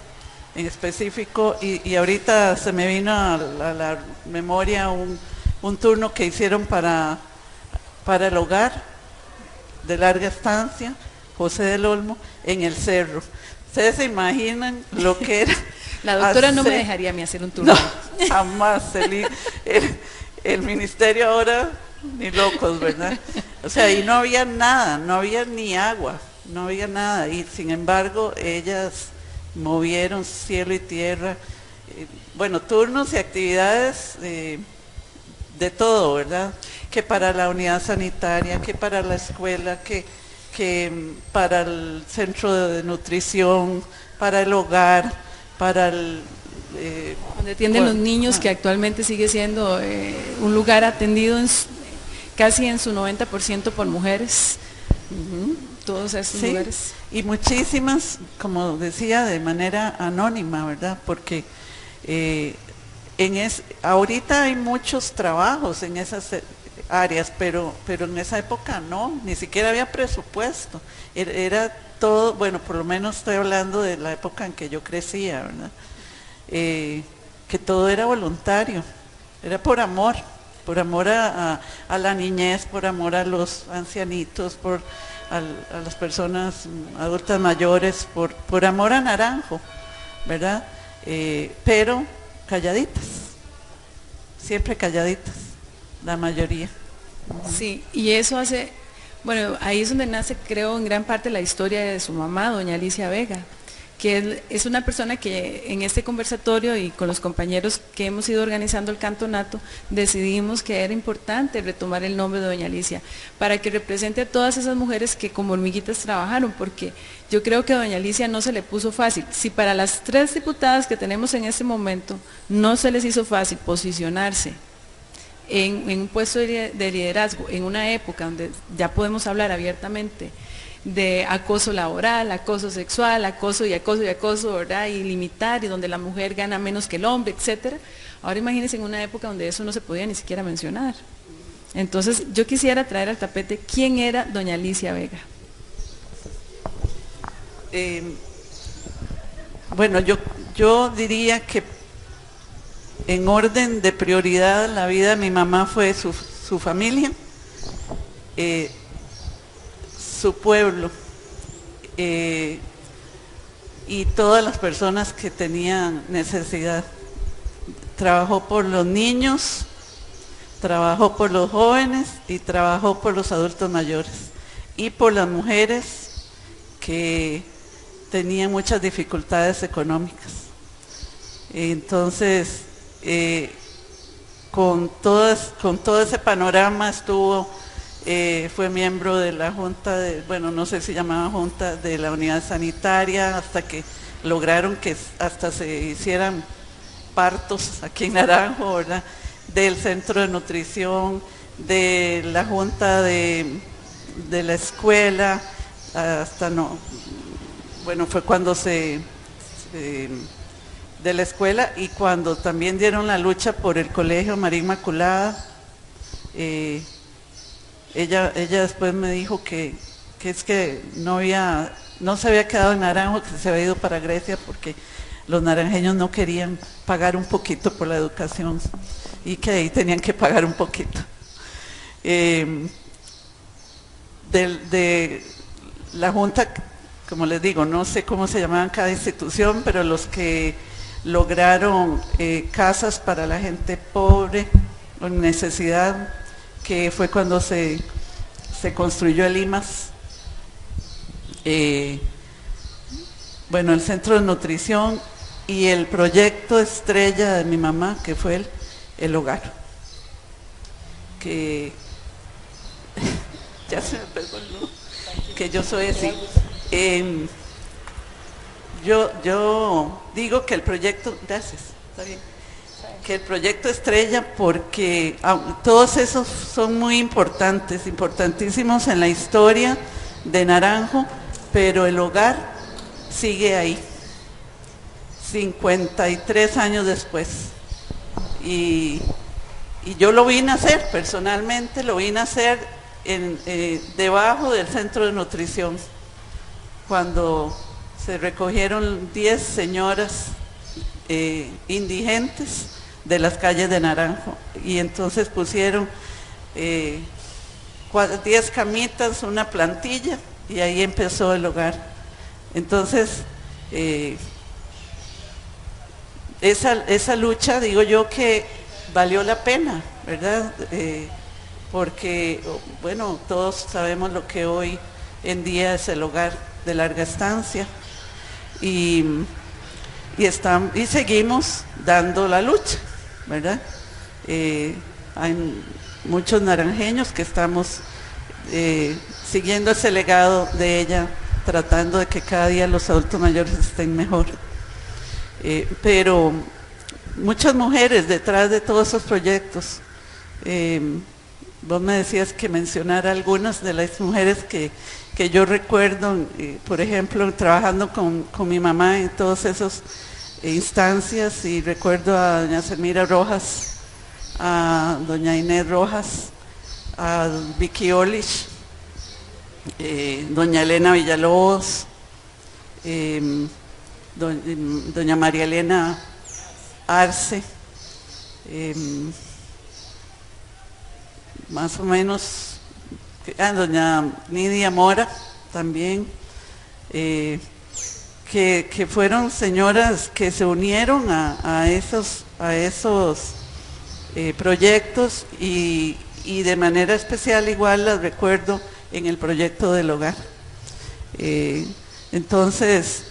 en específico, y ahorita se me vino a la memoria un turno que hicieron para el hogar de larga estancia, José del Olmo, en el cerro. ¿Ustedes se imaginan lo que era? La doctora no me dejaría a mí hacer un turno. No, jamás. El ministerio ahora, ni locos, ¿verdad? O sea, y no había nada, no había ni agua, no había nada, y sin embargo ellas movieron cielo y tierra. Bueno, turnos y actividades de todo, ¿verdad? Que para la unidad sanitaria, que para la escuela, que para el centro de nutrición, para el hogar, para el... donde atienden los niños, que actualmente sigue siendo un lugar atendido casi en su 90% por mujeres. Todos esos lugares. Y muchísimas, como decía, de manera anónima, ¿verdad? Porque ahorita hay muchos trabajos en esas áreas, pero en esa época no, ni siquiera había presupuesto. Era todo, bueno, por lo menos estoy hablando de la época en que yo crecía, ¿verdad? Que todo era voluntario, era por amor a la niñez, por amor a los ancianitos, a las personas adultas mayores por amor a Naranjo, ¿verdad? Pero calladitas, siempre calladitas, la mayoría. Sí, y eso hace, bueno, ahí es donde nace, creo, en gran parte la historia de su mamá, doña Alicia Vega, que es una persona que en este conversatorio y con los compañeros que hemos ido organizando el cantonato, decidimos que era importante retomar el nombre de doña Alicia, para que represente a todas esas mujeres que como hormiguitas trabajaron, porque yo creo que a doña Alicia no se le puso fácil. Si para las 3 diputadas que tenemos en este momento no se les hizo fácil posicionarse en un puesto de liderazgo, en una época donde ya podemos hablar abiertamente de acoso laboral, acoso sexual, acoso y acoso y acoso, ¿verdad? Y limitar, y donde la mujer gana menos que el hombre, etcétera. Ahora imagínense en una época donde eso no se podía ni siquiera mencionar. Entonces yo quisiera traer al tapete quién era doña Alicia Vega. Bueno, yo diría que en orden de prioridad la vida de mi mamá fue su familia, su pueblo, y todas las personas que tenían necesidad. Trabajó por los niños, trabajó por los jóvenes y trabajó por los adultos mayores y por las mujeres que tenían muchas dificultades económicas. Entonces, con todo ese panorama estuvo, fue miembro de la junta, bueno, no sé si llamaba junta, de la unidad sanitaria, hasta que lograron que hasta se hicieran partos aquí en Naranjo, ¿verdad? Del centro de nutrición, de la junta de la escuela, hasta no, bueno, fue cuando de la escuela, y cuando también dieron la lucha por el colegio María Inmaculada, ella después me dijo que es que no se había quedado en Naranjo, que se había ido para Grecia porque los naranjeños no querían pagar un poquito por la educación y que ahí tenían que pagar un poquito. De la junta, como les digo, no sé cómo se llamaban cada institución, pero los que lograron casas para la gente pobre o en necesidad, que fue cuando se construyó el IMAS. Bueno, el centro de nutrición y el proyecto estrella de mi mamá, que fue el hogar. Que ya se me pegó el no, que yo soy así. Yo digo que el proyecto, gracias, está bien, que el proyecto estrella, porque todos esos son muy importantes, importantísimos en la historia de Naranjo, pero el hogar sigue ahí, 53 años después. Y yo lo vi nacer, personalmente lo vi nacer debajo del centro de nutrición, cuando se recogieron 10 señoras indigentes de las calles de Naranjo, y entonces pusieron 10 camitas, una plantilla, y ahí empezó el hogar. Entonces, esa lucha, digo yo, que valió la pena, ¿verdad? Porque, bueno, todos sabemos lo que hoy en día es el hogar de larga estancia, y seguimos dando la lucha, ¿verdad? Hay muchos naranjeños que estamos siguiendo ese legado de ella, tratando de que cada día los adultos mayores estén mejor. Pero muchas mujeres detrás de todos esos proyectos. Vos me decías que mencionara algunas de las mujeres que yo recuerdo, por ejemplo, trabajando con mi mamá en todas esas instancias, y recuerdo a doña Selmira Rojas, a doña Inés Rojas, a Vicky Olish, doña Elena Villalobos, doña María Elena Arce, más o menos doña Nidia Mora también, que fueron señoras que se unieron a esos proyectos y de manera especial igual las recuerdo en el proyecto del hogar. Entonces,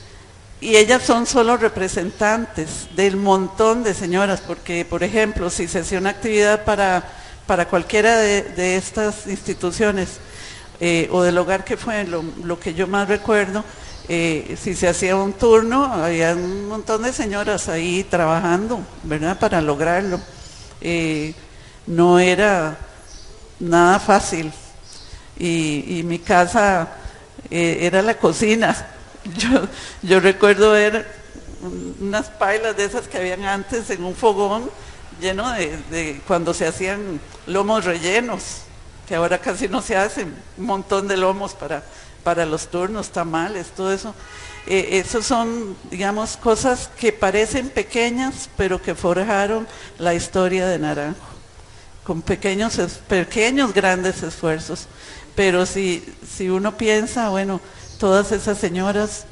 y ellas son solo representantes del montón de señoras, porque por ejemplo, si se hacía una actividad para cualquiera de estas instituciones o del hogar, que fue lo que yo más recuerdo, si se hacía un turno, había un montón de señoras ahí trabajando, ¿verdad?, para lograrlo. No era nada fácil. Y mi casa era la cocina. Yo recuerdo ver unas pailas de esas que habían antes en un fogón lleno de cuando se hacían lomos rellenos, que ahora casi no se hacen, un montón de lomos para los turnos, tamales, todo eso. Esos son, digamos, cosas que parecen pequeñas, pero que forjaron la historia de Naranjo, con pequeños grandes esfuerzos. Pero si uno piensa, bueno, todas esas señoras,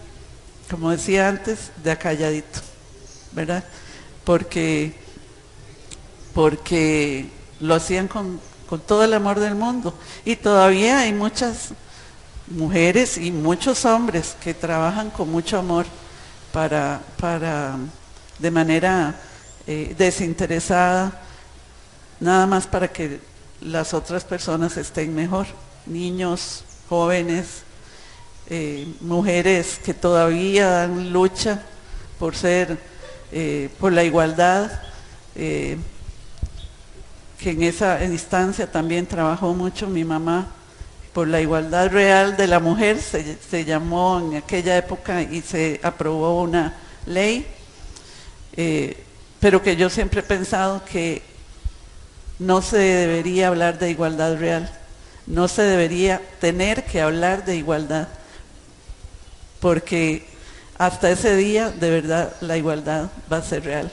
como decía antes, de acalladito, ¿verdad? Porque lo hacían con todo el amor del mundo. Y todavía hay muchas mujeres y muchos hombres que trabajan con mucho amor de manera desinteresada, nada más para que las otras personas estén mejor. Niños, jóvenes, mujeres que todavía dan lucha por la igualdad, que en esa instancia también trabajó mucho mi mamá, por la igualdad real de la mujer, se llamó en aquella época y se aprobó una ley, pero que yo siempre he pensado que no se debería hablar de igualdad real, no se debería tener que hablar de igualdad, porque hasta ese día de verdad la igualdad va a ser real.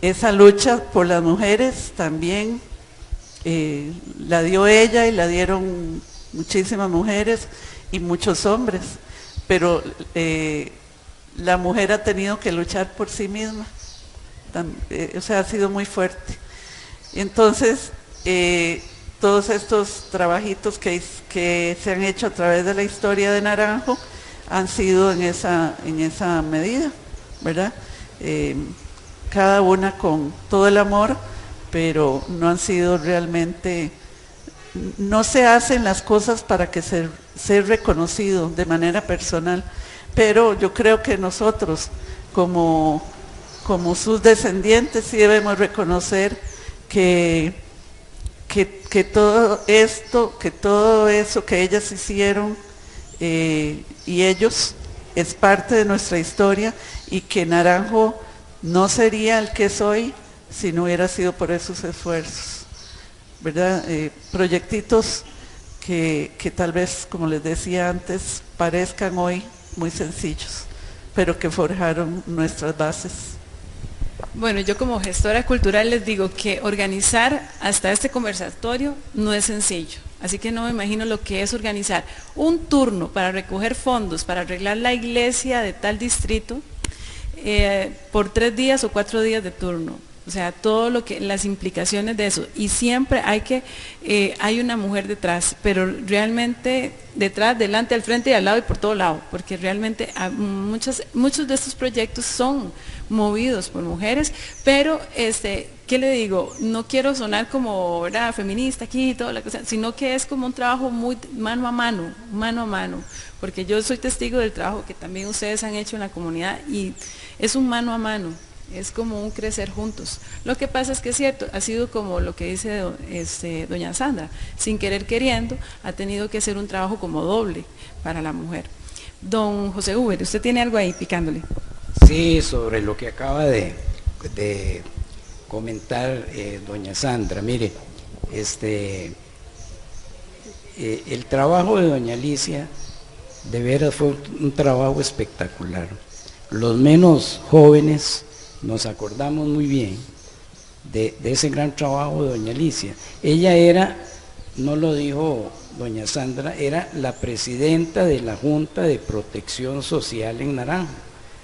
Esa lucha por las mujeres también la dio ella y la dieron muchísimas mujeres y muchos hombres, pero la mujer ha tenido que luchar por sí misma, o sea, ha sido muy fuerte. Entonces, todos estos trabajitos que se han hecho a través de la historia de Naranjo han sido en esa medida, ¿verdad? Cada una con todo el amor, pero no han sido realmente, no se hacen las cosas para que ser reconocido de manera personal, pero yo creo que nosotros como sus descendientes sí debemos reconocer que todo esto, que todo eso que ellas hicieron y ellos es parte de nuestra historia, y que Naranjo no sería el que es hoy si no hubiera sido por esos esfuerzos, ¿verdad? Proyectitos que tal vez, como les decía antes, parezcan hoy muy sencillos, pero que forjaron nuestras bases. Bueno, yo como gestora cultural les digo que organizar hasta este conversatorio no es sencillo, así que no me imagino lo que es organizar un turno para recoger fondos, para arreglar la iglesia de tal distrito, por 3 días o 4 días de turno. O sea, todo lo que, las implicaciones de eso. Y siempre hay una mujer detrás, pero realmente detrás, delante, al frente y al lado y por todo lado, porque realmente muchos de estos proyectos son movidos por mujeres, pero ¿qué le digo? No quiero sonar como, ¿verdad?, feminista aquí y toda la cosa, sino que es como un trabajo muy mano a mano, porque yo soy testigo del trabajo que también ustedes han hecho en la comunidad y es un mano a mano. Es como un crecer juntos. Lo que pasa es que es cierto, ha sido como lo que dice doña Sandra, sin querer queriendo, ha tenido que hacer un trabajo como doble para la mujer. Don José Uber, ¿usted tiene algo ahí picándole? Sí, sobre lo que acaba de comentar doña Sandra. Mire, el trabajo de doña Alicia de veras fue un trabajo espectacular. Los menos jóvenes nos acordamos muy bien de ese gran trabajo de doña Alicia. Ella era, no lo dijo doña Sandra, era la presidenta de la Junta de Protección Social en Naranjo.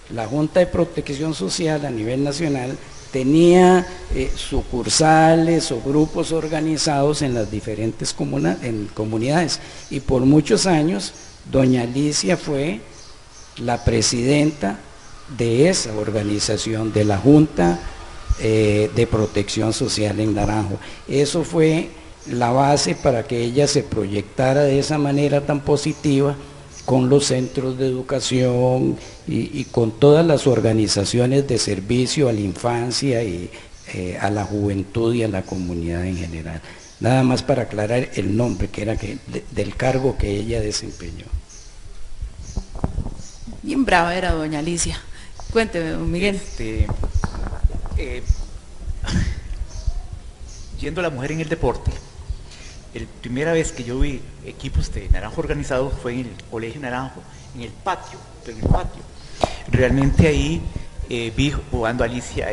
La Junta de Protección Social a nivel nacional tenía sucursales o grupos organizados en las diferentes comunidades, y por muchos años doña Alicia fue la presidenta de esa organización, de la Junta de Protección Social en Naranjo. Eso fue la base para que ella se proyectara de esa manera tan positiva con los centros de educación y con todas las organizaciones de servicio a la infancia y a la juventud y a la comunidad en general. Nada más para aclarar el nombre que era del cargo que ella desempeñó. Bien brava era doña Alicia. Cuénteme, don Miguel. Yendo a la mujer en el deporte, la primera vez que yo vi equipos de Naranjo organizados fue en el Colegio Naranjo, en el patio, Realmente ahí vi jugando a Alicia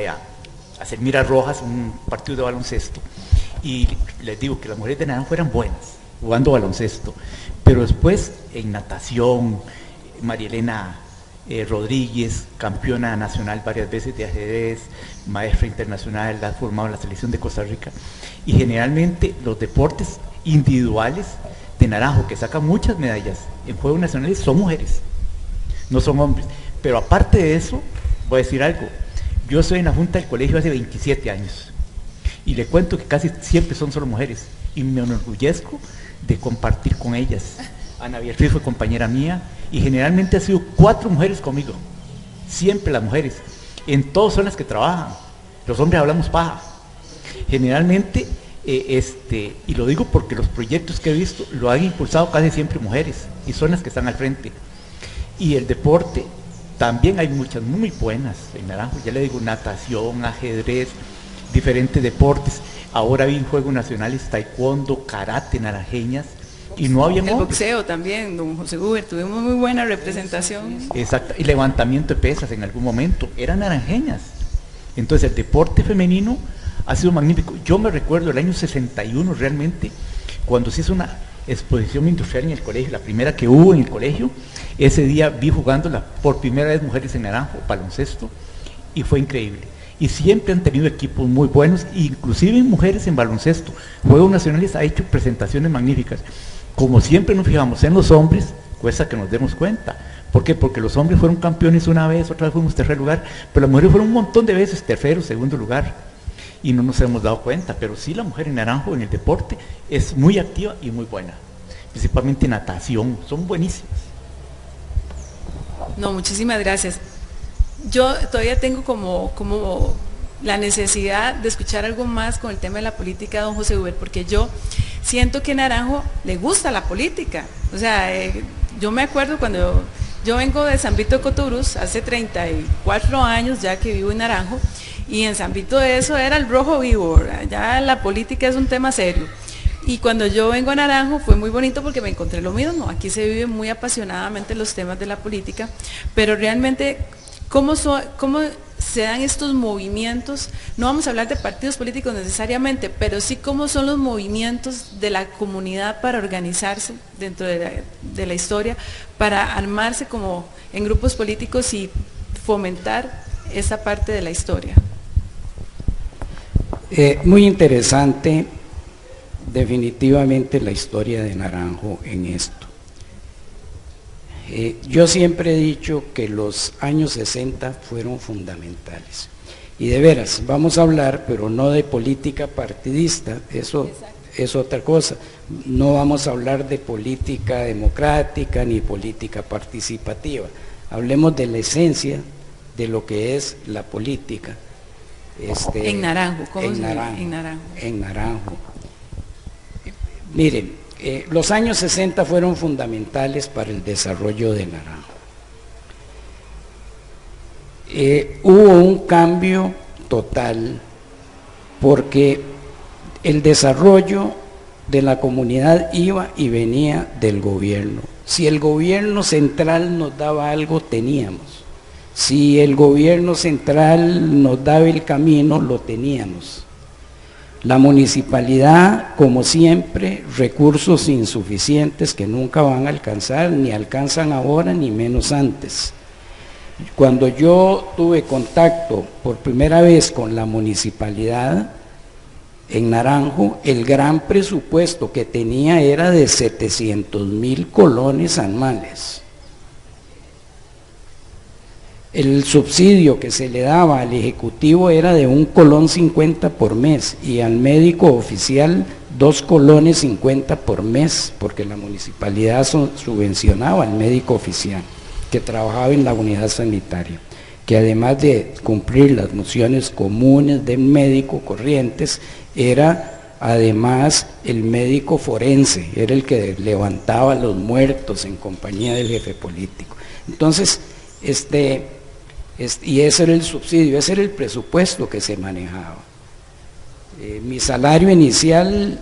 a Selmira Rojas, un partido de baloncesto, y les digo que las mujeres de Naranjo eran buenas jugando baloncesto, pero después en natación, María Elena Rodríguez, campeona nacional varias veces de ajedrez, maestra internacional, ha formado en la selección de Costa Rica, y generalmente los deportes individuales de Naranjo, que sacan muchas medallas en Juegos Nacionales, son mujeres, no son hombres. Pero aparte de eso, voy a decir algo, yo estoy en la Junta del Colegio hace 27 años, y le cuento que casi siempre son solo mujeres, y me enorgullezco de compartir con ellas. Ana Beatriz fue compañera mía, y generalmente ha sido 4 mujeres conmigo, siempre las mujeres, en todas son las que trabajan, los hombres hablamos paja. Generalmente, y lo digo porque los proyectos que he visto lo han impulsado casi siempre mujeres, y son las que están al frente. Y el deporte, también hay muchas muy buenas en Naranjo, ya le digo, natación, ajedrez, diferentes deportes. Ahora vi en Juegos Nacionales taekwondo, karate, naranjeñas, y no había el boxeo también, don José Huber, tuvimos muy buena representación. Exacto, y levantamiento de pesas en algún momento, eran naranjeñas. Entonces el deporte femenino ha sido magnífico. Yo me recuerdo el año 61 realmente, cuando se hizo una exposición industrial en el colegio, la primera que hubo en el colegio. Ese día vi jugando por primera vez mujeres en Naranjo, baloncesto, y fue increíble. Y siempre han tenido equipos muy buenos, inclusive mujeres en baloncesto. Juegos Nacionales ha hecho presentaciones magníficas. Como siempre nos fijamos en los hombres, cuesta que nos demos cuenta. ¿Por qué? Porque los hombres fueron campeones una vez, otra vez fuimos tercer lugar, pero las mujeres fueron un montón de veces tercero, segundo lugar, y no nos hemos dado cuenta. Pero sí, la mujer en Naranjo en el deporte es muy activa y muy buena, principalmente natación, son buenísimas. No, muchísimas gracias. Yo todavía tengo como la necesidad de escuchar algo más con el tema de la política de don José Huber, porque yo siento que Naranjo le gusta la política. O sea, yo me acuerdo cuando yo vengo de San Vito de Cotobruz, hace 34 años ya que vivo en Naranjo, y en San Vito eso era el rojo vivo, ya la política es un tema serio. Y cuando yo vengo a Naranjo fue muy bonito porque me encontré lo mismo, aquí se vive muy apasionadamente los temas de la política, pero realmente, ¿cómo se dan estos movimientos? No vamos a hablar de partidos políticos necesariamente, pero sí cómo son los movimientos de la comunidad para organizarse dentro de la historia, para armarse como en grupos políticos y fomentar esa parte de la historia. Muy interesante definitivamente la historia de Naranjo en esto. Yo siempre he dicho que los años 60 fueron fundamentales. Y de veras, vamos a hablar, pero no de política partidista, eso es otra cosa. No vamos a hablar de política democrática ni política participativa. Hablemos de la esencia de lo que es la política. En Naranjo, ¿cómo en se Naranjo, en Naranjo? En Naranjo. Miren, los años 60 fueron fundamentales para el desarrollo de Naranjo. Hubo un cambio total porque el desarrollo de la comunidad iba y venía del gobierno. Si el gobierno central nos daba algo, teníamos. Si el gobierno central nos daba el camino, lo teníamos. La municipalidad, como siempre, recursos insuficientes que nunca van a alcanzar, ni alcanzan ahora, ni menos antes. Cuando yo tuve contacto por primera vez con la municipalidad en Naranjo, el gran presupuesto que tenía era de 700,000 colones anuales. El subsidio que se le daba al ejecutivo era de 1,50 colón por mes y al médico oficial 2,50 colones por mes, porque la municipalidad subvencionaba al médico oficial que trabajaba en la unidad sanitaria, que además de cumplir las nociones comunes del médico corrientes, era además el médico forense, era el que levantaba a los muertos en compañía del jefe político. Entonces, y ese era el subsidio, ese era el presupuesto que se manejaba. Mi salario inicial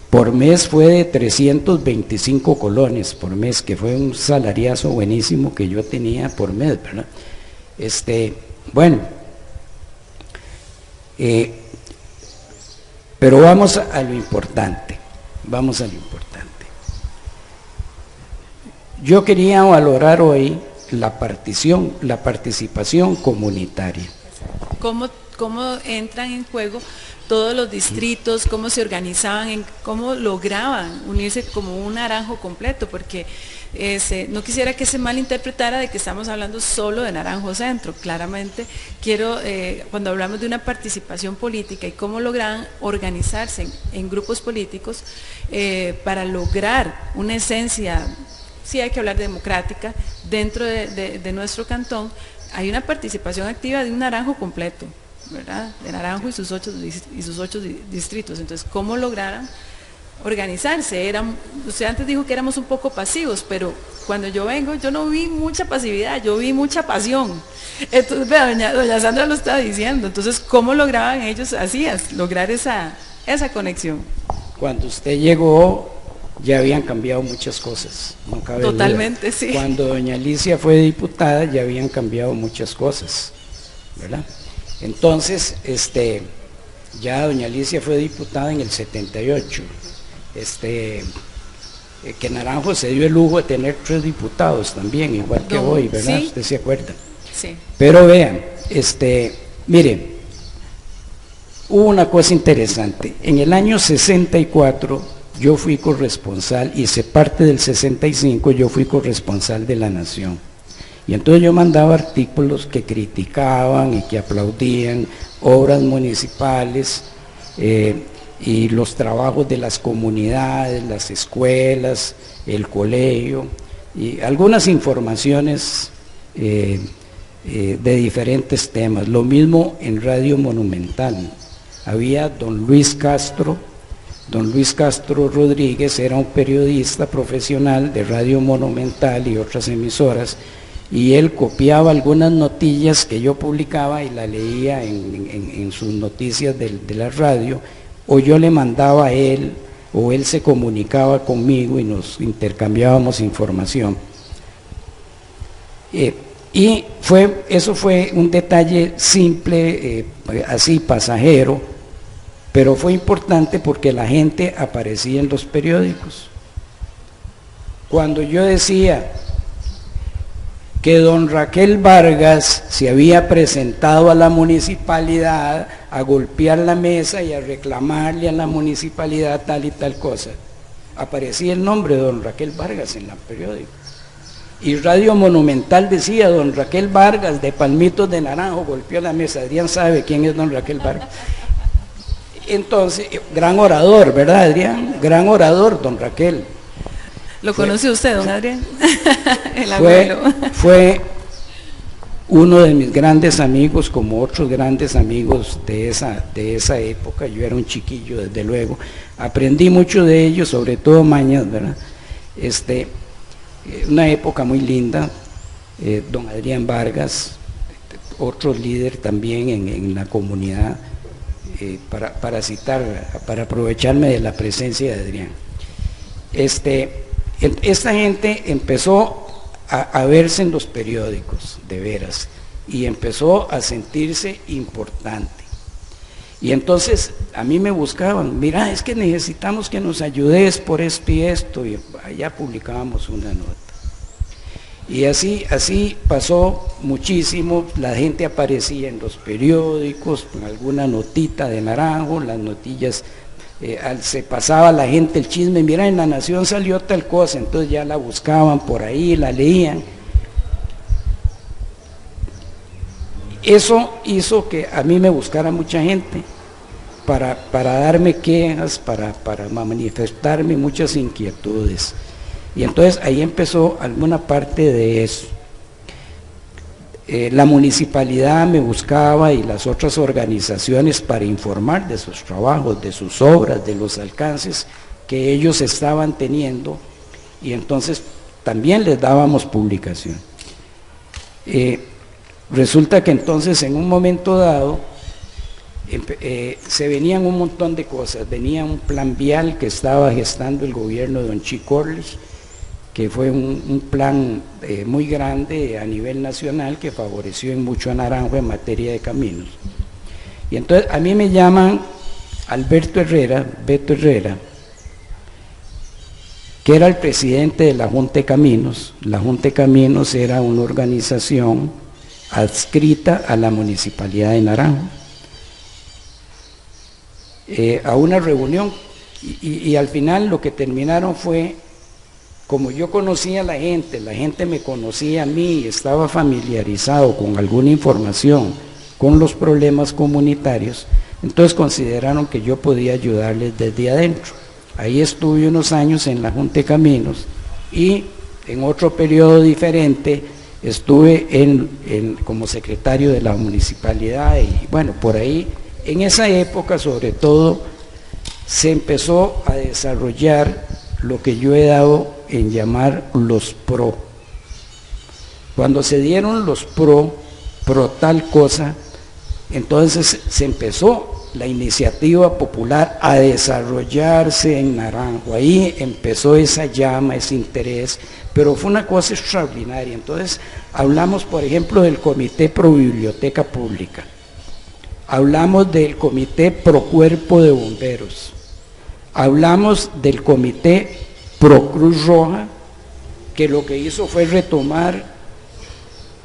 por mes fue de 325 colones por mes, que fue un salariazo buenísimo que yo tenía por mes, ¿verdad? Bueno, pero vamos a lo importante, Yo quería valorar hoy la participación comunitaria. ¿Cómo entran en juego todos los distritos, cómo se organizaban, cómo lograban unirse como un Naranjo completo? Porque no quisiera que se malinterpretara de que estamos hablando solo de Naranjo Centro. Claramente cuando hablamos de una participación política y cómo lograban organizarse en grupos políticos para lograr una esencia, sí hay que hablar de democrática, dentro de nuestro cantón, hay una participación activa de un Naranjo completo, ¿verdad? De Naranjo y sus ocho distritos. Entonces, ¿cómo lograron organizarse? Usted antes dijo que éramos un poco pasivos, pero cuando yo vengo, yo no vi mucha pasividad, yo vi mucha pasión. Entonces, doña Sandra lo estaba diciendo. Entonces, ¿cómo lograban ellos lograr esa conexión? Cuando usted llegó, ya habían cambiado muchas cosas, no cabe duda. Totalmente, sí. Cuando doña Alicia fue diputada, ya habían cambiado muchas cosas, ¿verdad? Entonces, ya doña Alicia fue diputada en el 78, que Naranjo se dio el lujo de tener 3 diputados también, igual que hoy, ¿verdad? ¿Sí? ¿Usted se acuerda? Sí. Pero vean, mire, hubo una cosa interesante. En el año 64 yo fui corresponsal, y parte del 65 yo fui corresponsal de La Nación. Y entonces yo mandaba artículos que criticaban y que aplaudían obras municipales y los trabajos de las comunidades, las escuelas, el colegio, y algunas informaciones de diferentes temas. Lo mismo en Radio Monumental. Había don Luis Castro Rodríguez, era un periodista profesional de Radio Monumental y otras emisoras, y él copiaba algunas notillas que yo publicaba y la leía en sus noticias de la radio, o yo le mandaba a él, o él se comunicaba conmigo y nos intercambiábamos información. Y eso fue un detalle simple, así pasajero, pero fue importante porque la gente aparecía en los periódicos. Cuando yo decía que don Raquel Vargas se había presentado a la municipalidad a golpear la mesa y a reclamarle a la municipalidad tal y tal cosa, aparecía el nombre de don Raquel Vargas en el periódico. Y Radio Monumental decía: don Raquel Vargas de Palmitos de Naranjo golpeó la mesa. Adrián sabe quién es don Raquel Vargas. Entonces, gran orador, ¿verdad, Adrián? Gran orador, don Raquel. ¿Lo conoce usted, don Adrián? El abuelo. Fue uno de mis grandes amigos, como otros grandes amigos de esa época. Yo era un chiquillo, desde luego. Aprendí mucho de ellos, sobre todo mañas, ¿verdad? Una época muy linda. Don Adrián Vargas, otro líder también en la comunidad, para citar, para aprovecharme de la presencia de Adrián. Esta gente empezó a verse en los periódicos, de veras, y empezó a sentirse importante. Y entonces a mí me buscaban, mira, es que necesitamos que nos ayudes por esto y esto, y allá publicábamos una nota. Y así pasó muchísimo, la gente aparecía en los periódicos, con alguna notita de Naranjo, las notillas, se pasaba la gente el chisme, mira, en La Nación salió tal cosa, entonces ya la buscaban por ahí, la leían. Eso hizo que a mí me buscara mucha gente para darme quejas, para manifestarme muchas inquietudes. Y entonces ahí empezó alguna parte de eso. La municipalidad me buscaba y las otras organizaciones para informar de sus trabajos, de sus obras, de los alcances que ellos estaban teniendo, y entonces también les dábamos publicación. Resulta que entonces en un momento dado se venían un montón de cosas. Venía un plan vial que estaba gestando el gobierno de don Chico Orlich, que fue un plan muy grande a nivel nacional que favoreció en mucho a Naranjo en materia de caminos. Y entonces a mí me llaman Beto Herrera, que era el presidente de la Junta de Caminos. La Junta de Caminos era una organización adscrita a la Municipalidad de Naranjo, a una reunión, y al final lo que terminaron fue, como yo conocía a la gente me conocía a mí, estaba familiarizado con alguna información, con los problemas comunitarios, entonces consideraron que yo podía ayudarles desde adentro. Ahí estuve unos años en la Junta de Caminos, y en otro periodo diferente estuve como secretario de la municipalidad, y bueno, por ahí, en esa época sobre todo, se empezó a desarrollar lo que yo he dado en llamar los PRO. Cuando se dieron los PRO tal cosa, entonces se empezó la iniciativa popular a desarrollarse en Naranjo. Ahí empezó esa llama, ese interés, pero fue una cosa extraordinaria. Entonces hablamos, por ejemplo, del Comité Pro Biblioteca Pública, hablamos del Comité Pro Cuerpo de Bomberos, hablamos del Comité Pro Cruz Roja, que lo que hizo fue retomar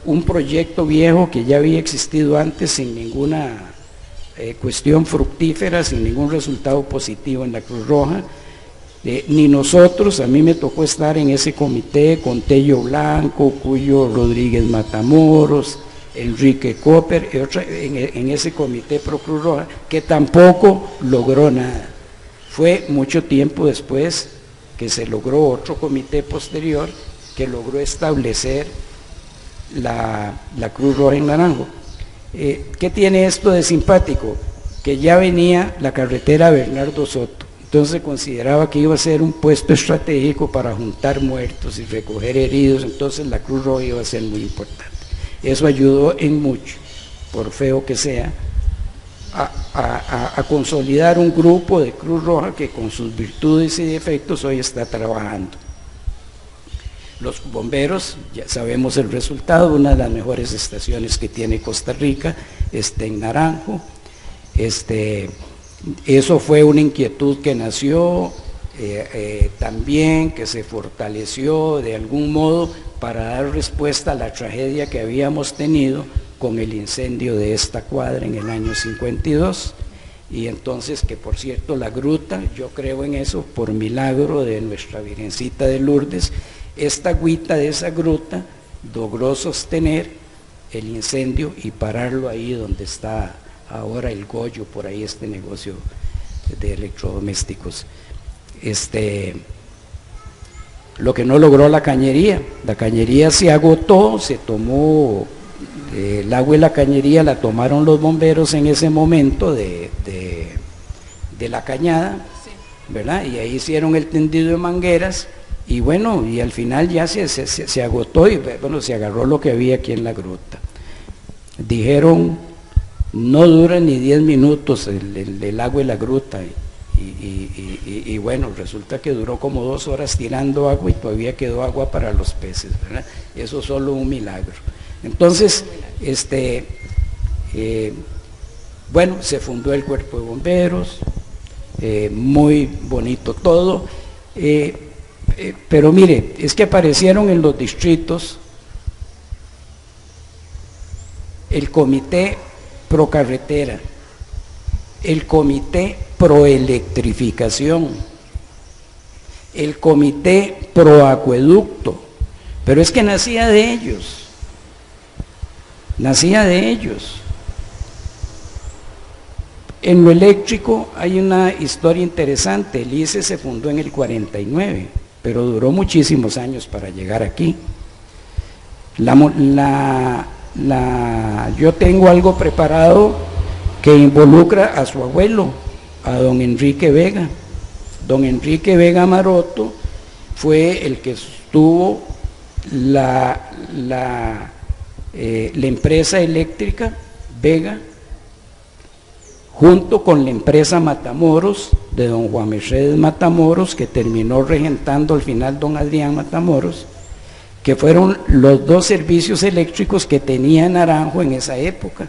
un proyecto viejo que ya había existido antes sin ninguna cuestión fructífera, sin ningún resultado positivo en la Cruz Roja. Ni nosotros, a mí me tocó estar en ese comité con Tello Blanco, Cuyo Rodríguez Matamoros, Enrique Copper, en ese comité Pro Cruz Roja, que tampoco logró nada. Fue mucho tiempo después que se logró otro comité posterior que logró establecer la Cruz Roja en Naranjo. ¿Qué tiene esto de simpático? Que ya venía la carretera Bernardo Soto, entonces se consideraba que iba a ser un puesto estratégico para juntar muertos y recoger heridos, entonces la Cruz Roja iba a ser muy importante. Eso ayudó en mucho, por feo que sea, a consolidar un grupo de Cruz Roja que con sus virtudes y defectos hoy está trabajando. Los bomberos, ya sabemos el resultado, una de las mejores estaciones que tiene Costa Rica está en Naranjo. Eso fue una inquietud que nació también, que se fortaleció de algún modo para dar respuesta a la tragedia que habíamos tenido con el incendio de esta cuadra en el año 52. Y entonces, que por cierto, la gruta, yo creo en eso, por milagro de nuestra Virgencita de Lourdes, esta agüita de esa gruta logró sostener el incendio y pararlo ahí donde está ahora el Goyo, por ahí este negocio de electrodomésticos. Lo que no logró la cañería se agotó, se tomó el agua y la cañería la tomaron los bomberos en ese momento de la cañada, ¿verdad? Y ahí hicieron el tendido de mangueras. Y bueno, y al final ya se agotó y bueno, se agarró lo que había aquí en la gruta. Dijeron, no dura ni 10 minutos el agua y la gruta. Y bueno, resulta que duró como 2 horas tirando agua y todavía quedó agua para los peces, ¿verdad? Eso es solo un milagro. Entonces, Bueno, se fundó el cuerpo de bomberos, muy bonito todo, pero mire, es que aparecieron en los distritos el comité pro carretera, el comité pro electrificación, el comité pro acueducto, pero es que nacía de ellos. En lo eléctrico hay una historia interesante. El ICE se fundó en el 49, pero duró muchísimos años para llegar aquí. Yo tengo algo preparado que involucra a su abuelo, a don Enrique Vega. Don Enrique Vega Maroto fue el que estuvo la empresa eléctrica Vega, junto con la empresa Matamoros, de don Juan Mercedes Matamoros, que terminó regentando al final don Adrián Matamoros, que fueron los dos servicios eléctricos que tenía Naranjo en esa época,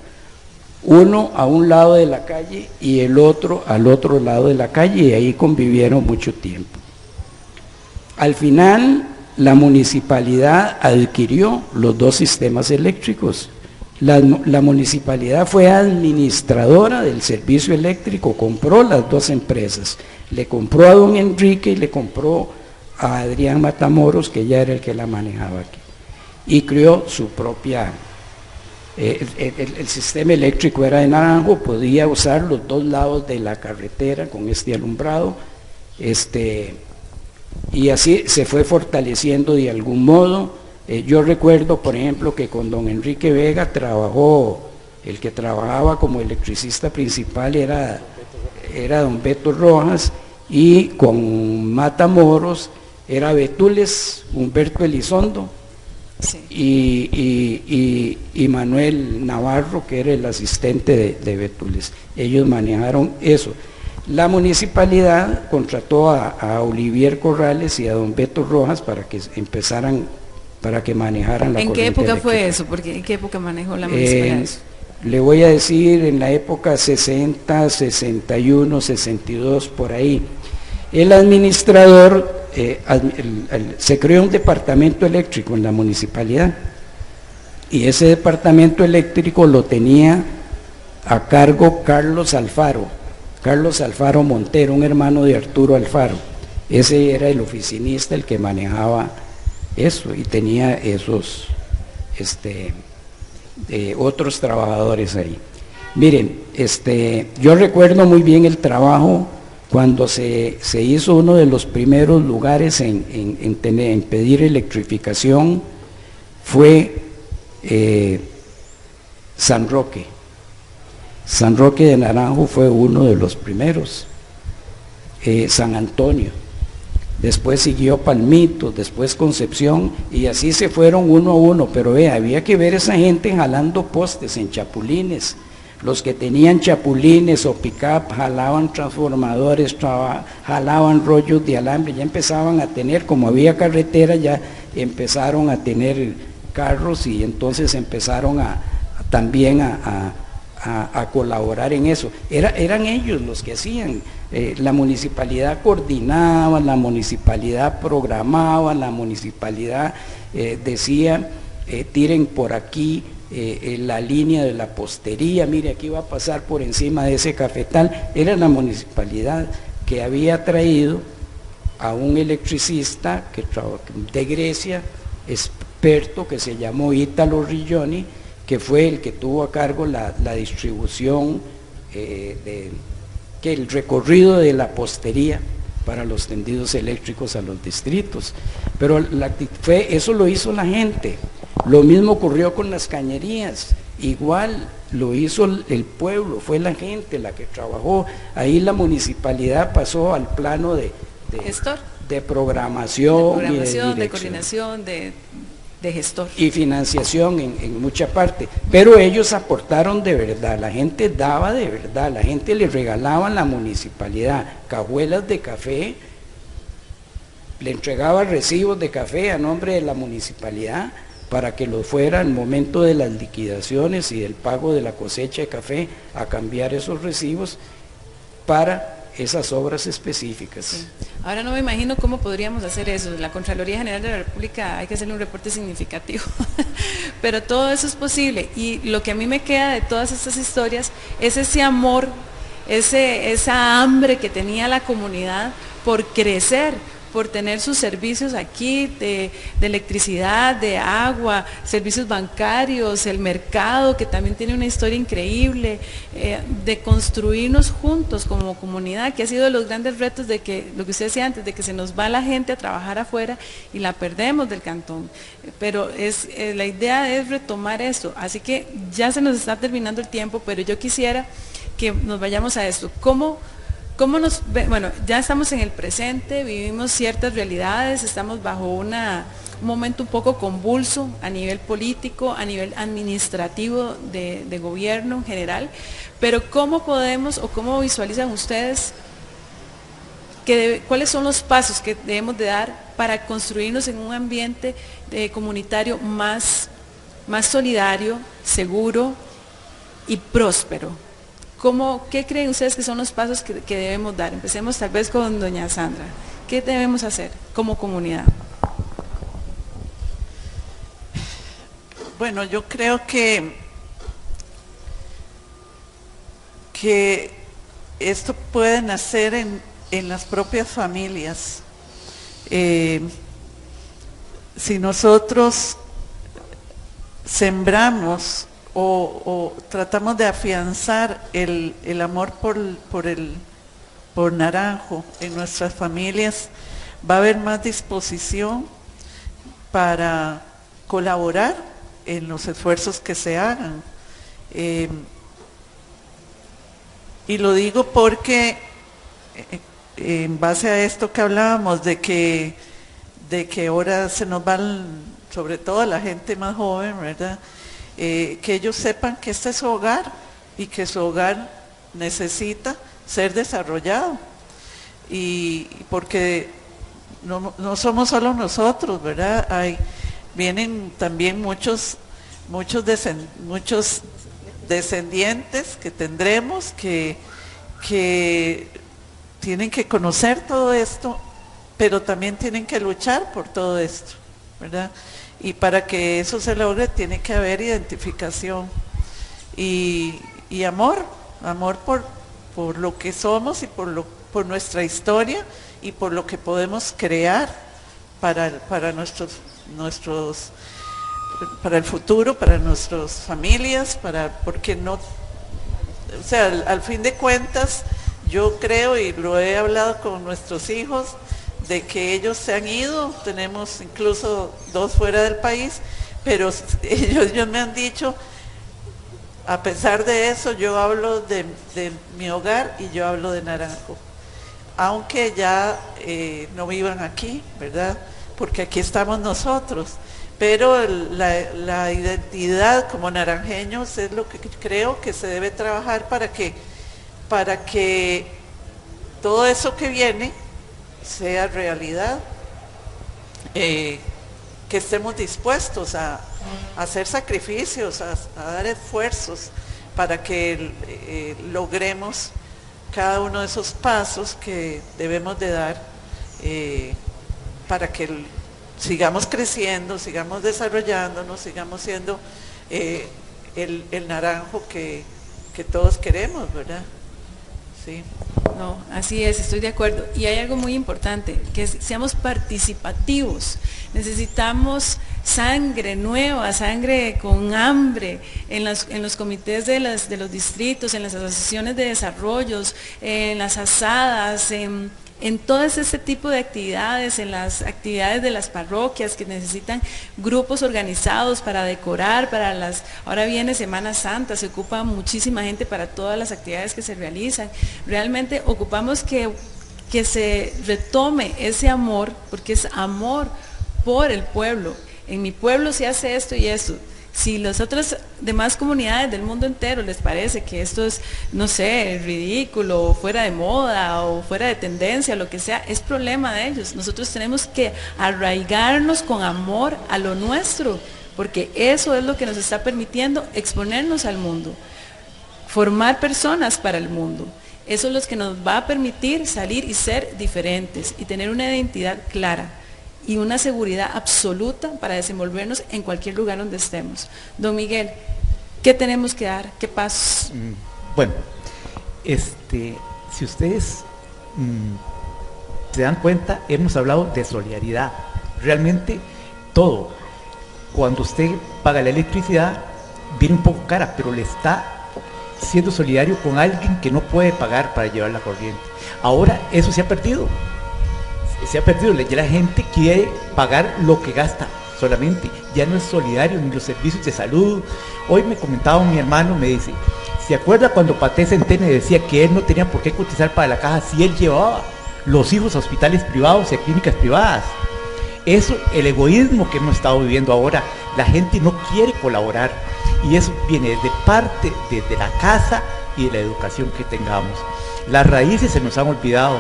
uno a un lado de la calle y el otro al otro lado de la calle, y ahí convivieron mucho tiempo. Al final, la municipalidad adquirió los dos sistemas eléctricos. La municipalidad fue administradora del servicio eléctrico, compró las dos empresas, le compró a don Enrique y le compró a Adrián Matamoros, que ya era el que la manejaba aquí, y creó su propia, el sistema eléctrico era de Naranjo, podía usar los dos lados de la carretera con este alumbrado, y así se fue fortaleciendo de algún modo. Yo recuerdo, por ejemplo, que con don Enrique Vega trabajó, el que trabajaba como electricista principal era don Beto Rojas, y con Matamoros era Betules, Humberto Elizondo, sí, y Manuel Navarro, que era el asistente de Betules. Ellos manejaron eso. La municipalidad contrató a Olivier Corrales y a don Beto Rojas para que manejaran la corriente. ¿En qué época eléctrica. fue eso? Porque ¿en qué época manejó la municipalidad eso? Le voy a decir, en la época 60, 61, 62, por ahí. El administrador, se creó un departamento eléctrico en la municipalidad, y ese departamento eléctrico lo tenía a cargo Carlos Alfaro Montero, un hermano de Arturo Alfaro. Ese era el oficinista, el que manejaba eso, y tenía esos otros trabajadores ahí. Miren, yo recuerdo muy bien el trabajo cuando se hizo uno de los primeros lugares en pedir electrificación, fue San Roque. San Roque de Naranjo fue uno de los primeros, San Antonio, después siguió Palmito, después Concepción, y así se fueron uno a uno. Pero había que ver esa gente jalando postes en chapulines. Los que tenían chapulines o pick-up jalaban transformadores, jalaban rollos de alambre, ya empezaban a tener, como había carretera, ya empezaron a tener carros, y entonces empezaron también a colaborar en eso. Eran ellos los que hacían. La municipalidad coordinaba, la municipalidad programaba, la municipalidad decía, tiren por aquí la línea de la postería, mire, aquí va a pasar por encima de ese cafetal. Era la municipalidad que había traído a un electricista de Grecia, experto, que se llamó Ítalo Rigioni, que fue el que tuvo a cargo la distribución, que el recorrido de la postería para los tendidos eléctricos a los distritos. Pero eso lo hizo la gente. Lo mismo ocurrió con las cañerías, igual lo hizo el pueblo, fue la gente la que trabajó. Ahí la municipalidad pasó al plano de gestor, de programación, de coordinación, de gestor. Y financiación en mucha parte. Pero ellos aportaron de verdad, la gente daba de verdad, la gente le regalaba a la municipalidad cajuelas de café, le entregaba recibos de café a nombre de la municipalidad, para que lo fuera al momento de las liquidaciones y del pago de la cosecha de café, a cambiar esos recibos para esas obras específicas. Sí. Ahora no me imagino cómo podríamos hacer eso. La Contraloría General de la República hay que hacerle un reporte significativo, pero todo eso es posible. Y lo que a mí me queda de todas estas historias es ese amor, esa hambre que tenía la comunidad por crecer, por tener sus servicios aquí de electricidad, de agua, servicios bancarios, el mercado, que también tiene una historia increíble, de construirnos juntos como comunidad, que ha sido de los grandes retos de que, lo que usted decía antes, de que se nos va la gente a trabajar afuera y la perdemos del cantón. Pero la idea es retomar esto, así que ya se nos está terminando el tiempo, pero yo quisiera que nos vayamos a esto. Bueno, ya estamos en el presente, vivimos ciertas realidades, estamos bajo un momento un poco convulso a nivel político, a nivel administrativo de gobierno en general, pero ¿cómo podemos o cómo visualizan ustedes cuáles son los pasos que debemos de dar para construirnos en un ambiente comunitario más solidario, seguro y próspero? ¿Qué creen ustedes que son los pasos que debemos dar? Empecemos tal vez con doña Sandra. ¿Qué debemos hacer como comunidad? Bueno, yo creo que esto puede nacer en las propias familias. Si nosotros sembramos o tratamos de afianzar el amor por Naranjo en nuestras familias, va a haber más disposición para colaborar en los esfuerzos que se hagan. Y lo digo porque en base a esto que hablábamos de que ahora se nos van, sobre todo la gente más joven, ¿verdad? Que ellos sepan que este es su hogar y que su hogar necesita ser desarrollado, y porque no somos solo nosotros, ¿verdad? Vienen también muchos descendientes que tendremos que tienen que conocer todo esto, pero también tienen que luchar por todo esto, ¿verdad? Y para que eso se logre tiene que haber identificación y amor por lo que somos y por nuestra historia y por lo que podemos crear para el futuro, para nuestras familias, porque no, o sea, al fin de cuentas, yo creo, y lo he hablado con nuestros hijos, de que ellos se han ido, tenemos incluso 2 fuera del país, pero ellos me han dicho, a pesar de eso, yo hablo de mi hogar y yo hablo de Naranjo, aunque ya no vivan aquí, ¿verdad? Porque aquí estamos nosotros, pero la identidad como naranjeños es lo que creo que se debe trabajar para que todo eso que viene sea realidad, que estemos dispuestos a hacer sacrificios, a dar esfuerzos para que logremos cada uno de esos pasos que debemos de dar para que sigamos creciendo, sigamos desarrollándonos, sigamos siendo el Naranjo que todos queremos, ¿verdad? Sí. No, así es, estoy de acuerdo. Y hay algo muy importante, que seamos participativos. Necesitamos sangre nueva, sangre con hambre en los comités de los distritos, en las asociaciones de desarrollos, en las asadas, en todo ese tipo de actividades, en las actividades de las parroquias que necesitan grupos organizados para decorar, ahora viene Semana Santa, se ocupa muchísima gente para todas las actividades que se realizan. Realmente ocupamos que se retome ese amor, porque es amor por el pueblo. En mi pueblo se hace esto y esto. Si las otras demás comunidades del mundo entero les parece que esto es, no sé, ridículo, o fuera de moda, o fuera de tendencia, lo que sea, es problema de ellos. Nosotros tenemos que arraigarnos con amor a lo nuestro, porque eso es lo que nos está permitiendo exponernos al mundo, formar personas para el mundo. Eso es lo que nos va a permitir salir y ser diferentes y tener una identidad clara y una seguridad absoluta para desenvolvernos en cualquier lugar donde estemos. Don Miguel, ¿qué tenemos que dar? ¿Qué pasos? Bueno, si ustedes se dan cuenta, hemos hablado de solidaridad. Realmente todo. Cuando usted paga la electricidad, viene un poco cara, pero le está siendo solidario con alguien que no puede pagar para llevar la corriente. Ahora eso se ha perdido. Ya la gente quiere pagar lo que gasta solamente. Ya no es solidario ni los servicios de salud. Hoy me comentaba mi hermano, me dice, ¿se acuerda cuando Paté Centene decía que él no tenía por qué cotizar para la caja si él llevaba los hijos a hospitales privados y a clínicas privadas? Eso, el egoísmo que hemos estado viviendo ahora, la gente no quiere colaborar y eso viene desde la casa y de la educación que tengamos. Las raíces se nos han olvidado,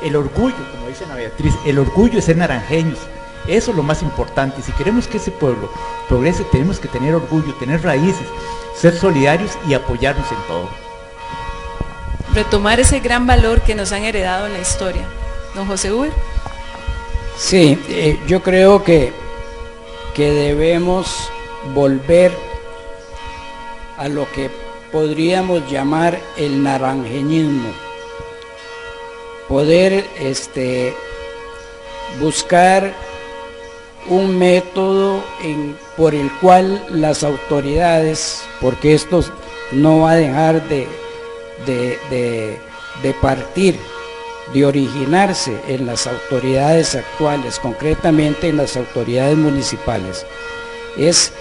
el orgullo, como dice Ana Beatriz, el orgullo es ser naranjeños, eso es lo más importante. Si queremos que ese pueblo progrese, tenemos que tener orgullo, tener raíces, ser solidarios y apoyarnos en todo. Retomar ese gran valor que nos han heredado en la historia. Don José Uber. Sí, yo creo que debemos volver a lo que podríamos llamar el naranjeñismo. Poder buscar un método por el cual las autoridades, porque esto no va a dejar de partir, de originarse en las autoridades actuales, concretamente en las autoridades municipales, es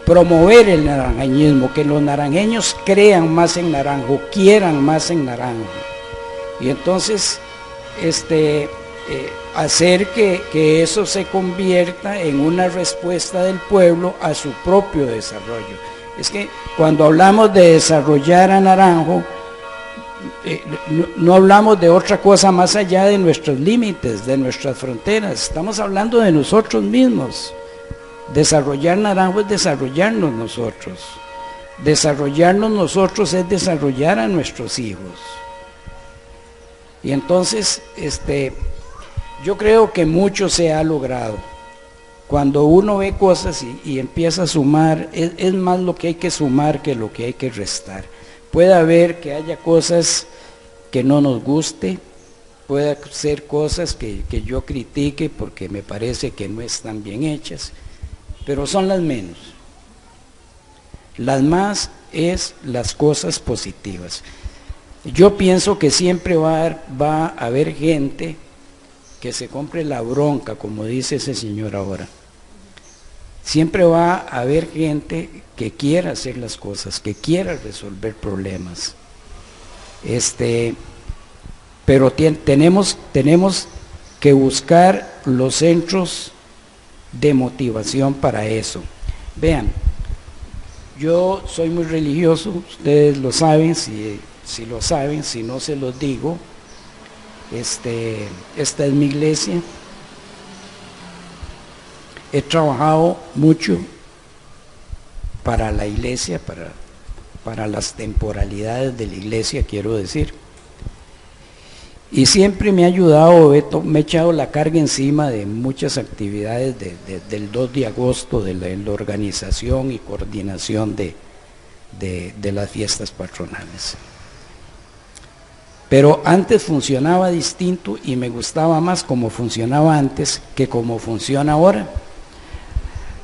promover el naranjeñismo, que los naranjeños crean más en Naranjo, quieran más en Naranjo, y entonces hacer que eso se convierta en una respuesta del pueblo a su propio desarrollo. Es que cuando hablamos de desarrollar a Naranjo, no hablamos de otra cosa más allá de nuestros límites, de nuestras fronteras, estamos hablando de nosotros mismos. Desarrollar Naranjo es desarrollarnos nosotros. Desarrollarnos nosotros es desarrollar a nuestros hijos. Y entonces, yo creo que mucho se ha logrado. Cuando uno ve cosas y empieza a sumar, es más lo que hay que sumar que lo que hay que restar. Puede haber que haya cosas que no nos guste, puede ser cosas que yo critique porque me parece que no están bien hechas, pero son las menos. Las más es las cosas positivas. Yo pienso que siempre va a haber gente que se compre la bronca, como dice ese señor ahora. Siempre va a haber gente que quiera hacer las cosas, que quiera resolver problemas. Pero tenemos que buscar los centros de motivación para eso. Vean, yo soy muy religioso, ustedes lo saben, si lo saben, si no se los digo. Esta es mi iglesia. He trabajado mucho para la iglesia, para las temporalidades de la iglesia, quiero decir. Y siempre me ha ayudado, me he echado la carga encima de muchas actividades del 2 de agosto, de la organización y coordinación de las fiestas patronales. Pero antes funcionaba distinto y me gustaba más como funcionaba antes que como funciona ahora.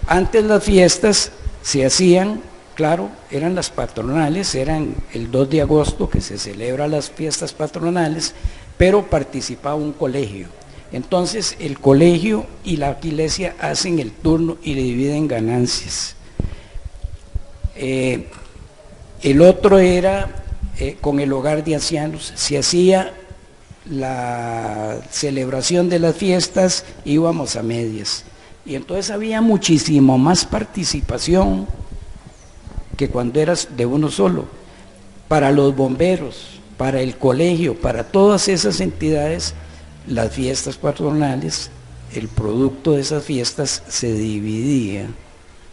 Antes las fiestas se hacían, claro, eran las patronales, eran el 2 de agosto que se celebran las fiestas patronales, pero participaba un colegio. Entonces el colegio y la iglesia hacen el turno y le dividen ganancias. El otro era con el hogar de ancianos, se hacía la celebración de las fiestas, íbamos a medias. Y entonces había muchísimo más participación que cuando eras de uno solo. Para los bomberos, para el colegio, para todas esas entidades, las fiestas patronales, el producto de esas fiestas se dividía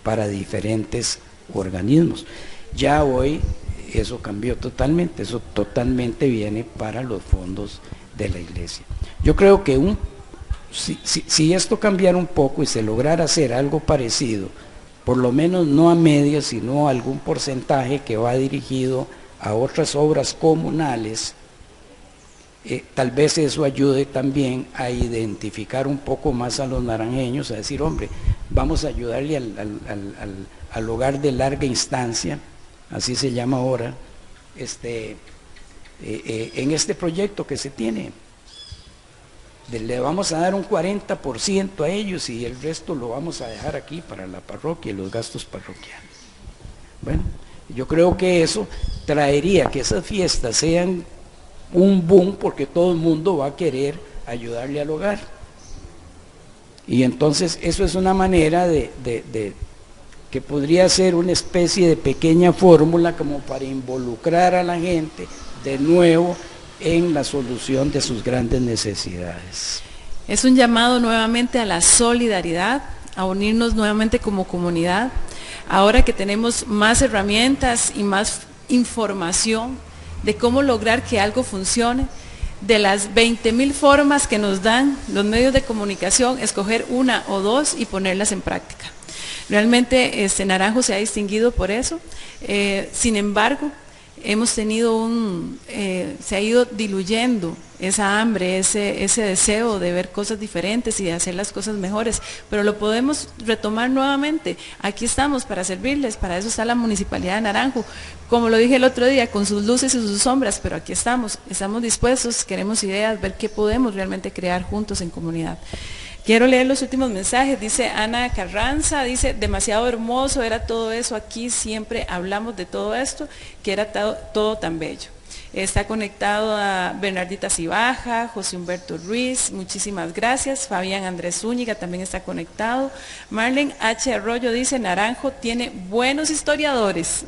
para diferentes organismos. Ya hoy eso cambió totalmente, eso totalmente viene para los fondos de la iglesia. Yo creo que si esto cambiara un poco y se lograra hacer algo parecido, por lo menos no a medias, sino a algún porcentaje que va dirigido a otras obras comunales, tal vez eso ayude también a identificar un poco más a los naranjeños, a decir, hombre, vamos a ayudarle al hogar de larga instancia, así se llama ahora, en este proyecto que se tiene. Le vamos a dar un 40% a ellos y el resto lo vamos a dejar aquí para la parroquia y los gastos parroquiales. Bueno, yo creo que eso traería que esas fiestas sean un boom, porque todo el mundo va a querer ayudarle al hogar. Y entonces eso es una manera que podría ser una especie de pequeña fórmula como para involucrar a la gente de nuevo en la solución de sus grandes necesidades. Es un llamado nuevamente a la solidaridad, a unirnos nuevamente como comunidad. Ahora que tenemos más herramientas y más información de cómo lograr que algo funcione, de las 20,000 formas que nos dan los medios de comunicación, escoger una o dos y ponerlas en práctica. Realmente Naranjo se ha distinguido por eso. Sin embargo, hemos tenido se ha ido diluyendo esa hambre, ese deseo de ver cosas diferentes y de hacer las cosas mejores, pero lo podemos retomar nuevamente. Aquí estamos para servirles, para eso está la Municipalidad de Naranjo, como lo dije el otro día, con sus luces y sus sombras, pero aquí estamos dispuestos, queremos ideas, ver qué podemos realmente crear juntos en comunidad. Quiero leer los últimos mensajes. Dice Ana Carranza, dice, demasiado hermoso era todo eso, aquí siempre hablamos de todo esto, que era todo tan bello. Está conectado a Bernardita Cibaja, José Humberto Ruiz, muchísimas gracias. Fabián Andrés Zúñiga también está conectado. Marlene H. Arroyo dice, Naranjo tiene buenos historiadores.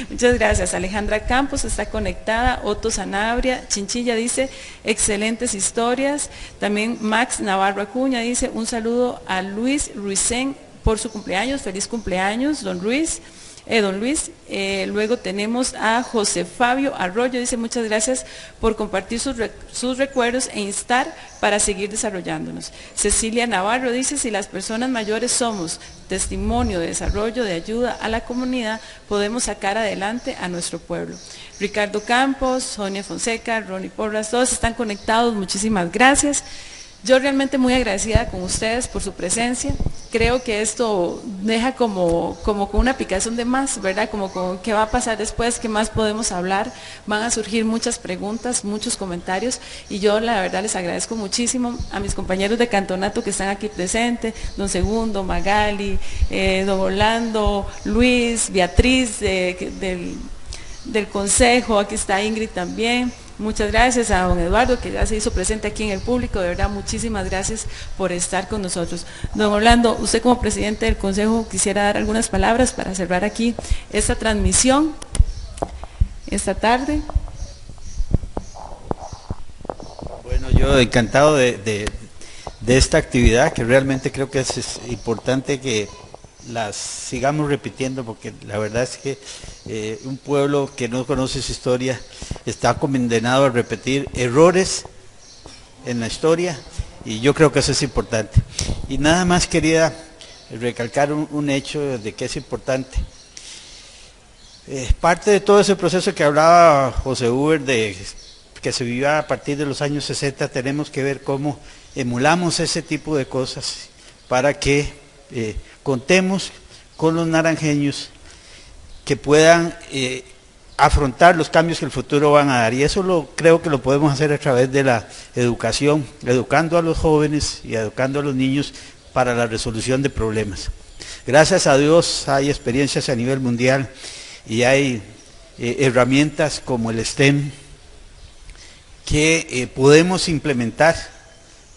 Muchas gracias. Alejandra Campos está conectada. Otto Sanabria, Chinchilla dice, excelentes historias. También Max Navarro Acuña dice, un saludo a Luis Ruizén por su cumpleaños. Feliz cumpleaños, don Luis. Luego tenemos a José Fabio Arroyo, dice muchas gracias por compartir sus recuerdos e instar para seguir desarrollándonos. Cecilia Navarro dice, si las personas mayores somos testimonio de desarrollo, de ayuda a la comunidad, podemos sacar adelante a nuestro pueblo. Ricardo Campos, Sonia Fonseca, Ronnie Porras, todos están conectados, muchísimas gracias. Yo realmente muy agradecida con ustedes por su presencia. Creo que esto deja como con una picazón de más, ¿verdad? Como con qué va a pasar después, qué más podemos hablar. Van a surgir muchas preguntas, muchos comentarios y yo la verdad les agradezco muchísimo a mis compañeros de cantonato que están aquí presentes, don Segundo, Magali, don Orlando, Luis, Beatriz del consejo, aquí está Ingrid también. Muchas gracias a don Eduardo, que ya se hizo presente aquí en el público, de verdad, muchísimas gracias por estar con nosotros. Don Orlando, usted como presidente del Consejo, quisiera dar algunas palabras para cerrar aquí esta transmisión, esta tarde. Bueno, yo encantado de esta actividad, que realmente creo que es importante que las sigamos repitiendo, porque la verdad es que un pueblo que no conoce su historia está condenado a repetir errores en la historia, y yo creo que eso es importante. Y nada más quería recalcar un hecho de que es importante. Parte de todo ese proceso que hablaba José Uber, que se vivió a partir de los años 60, tenemos que ver cómo emulamos ese tipo de cosas para que contemos con los naranjeños que puedan afrontar los cambios que el futuro van a dar, y eso creo que lo podemos hacer a través de la educación, educando a los jóvenes y educando a los niños para la resolución de problemas. Gracias a Dios hay experiencias a nivel mundial y hay herramientas como el STEM que podemos implementar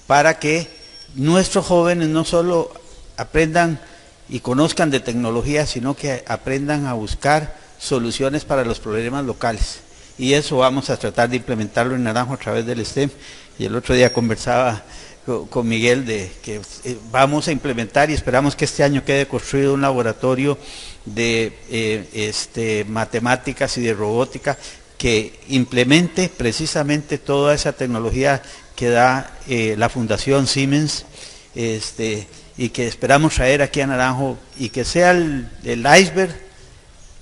para que nuestros jóvenes no solo aprendan y conozcan de tecnología, sino que aprendan a buscar soluciones para los problemas locales. Y eso vamos a tratar de implementarlo en Naranjo a través del STEM. Y el otro día conversaba con Miguel de que vamos a implementar y esperamos que este año quede construido un laboratorio de matemáticas y de robótica que implemente precisamente toda esa tecnología que da la Fundación Siemens, y que esperamos traer aquí a Naranjo y que sea el iceberg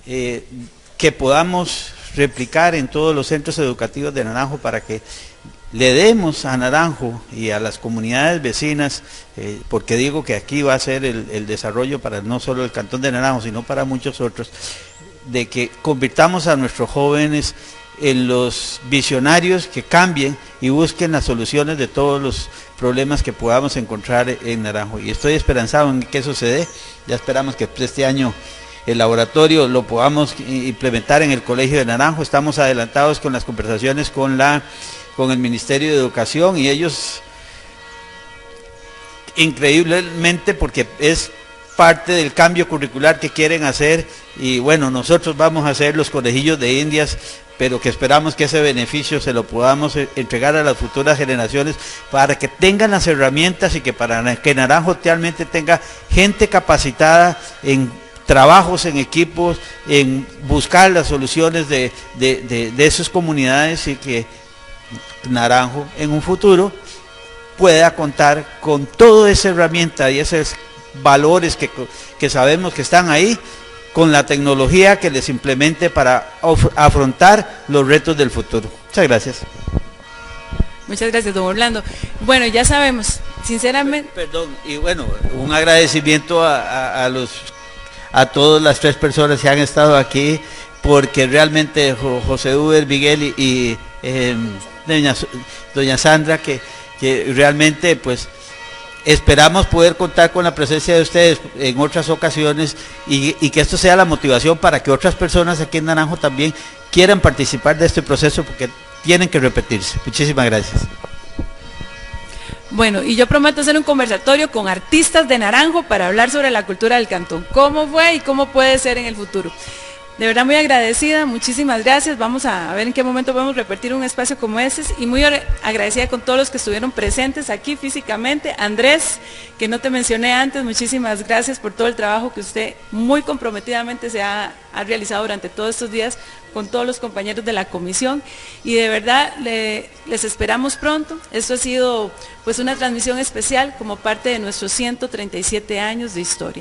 que podamos replicar en todos los centros educativos de Naranjo para que le demos a Naranjo y a las comunidades vecinas, porque digo que aquí va a ser el desarrollo para no solo el cantón de Naranjo, sino para muchos otros, de que convirtamos a nuestros jóvenes en los visionarios que cambien y busquen las soluciones de todos los problemas que podamos encontrar en Naranjo. Y estoy esperanzado en que eso se dé. Ya esperamos que este año el laboratorio lo podamos implementar en el Colegio de Naranjo. Estamos adelantados con las conversaciones con el Ministerio de Educación y ellos, increíblemente, porque es parte del cambio curricular que quieren hacer, y bueno, nosotros vamos a hacer los conejillos de Indias, pero que esperamos que ese beneficio se lo podamos entregar a las futuras generaciones para que tengan las herramientas y que para que Naranjo realmente tenga gente capacitada en trabajos en equipos, en buscar las soluciones de esas comunidades, y que Naranjo en un futuro pueda contar con toda esa herramienta y esos valores que sabemos que están ahí, con la tecnología que les implemente para afrontar los retos del futuro. Muchas gracias. Muchas gracias, don Orlando. Bueno, ya sabemos, sinceramente... Perdón, y bueno, un agradecimiento a todas las tres personas que han estado aquí, porque realmente José Uber, Miguel y doña Sandra, que realmente pues esperamos poder contar con la presencia de ustedes en otras ocasiones, y que esto sea la motivación para que otras personas aquí en Naranjo también quieran participar de este proceso, porque tienen que repetirse. Muchísimas gracias. Bueno, y yo prometo hacer un conversatorio con artistas de Naranjo para hablar sobre la cultura del cantón, cómo fue y cómo puede ser en el futuro. De verdad muy agradecida, muchísimas gracias. Vamos a ver en qué momento podemos repetir un espacio como este, y muy agradecida con todos los que estuvieron presentes aquí físicamente. Andrés, que no te mencioné antes, muchísimas gracias por todo el trabajo que usted muy comprometidamente se ha realizado durante todos estos días con todos los compañeros de la comisión, y de verdad les esperamos pronto. Esto ha sido pues una transmisión especial como parte de nuestros 137 años de historia.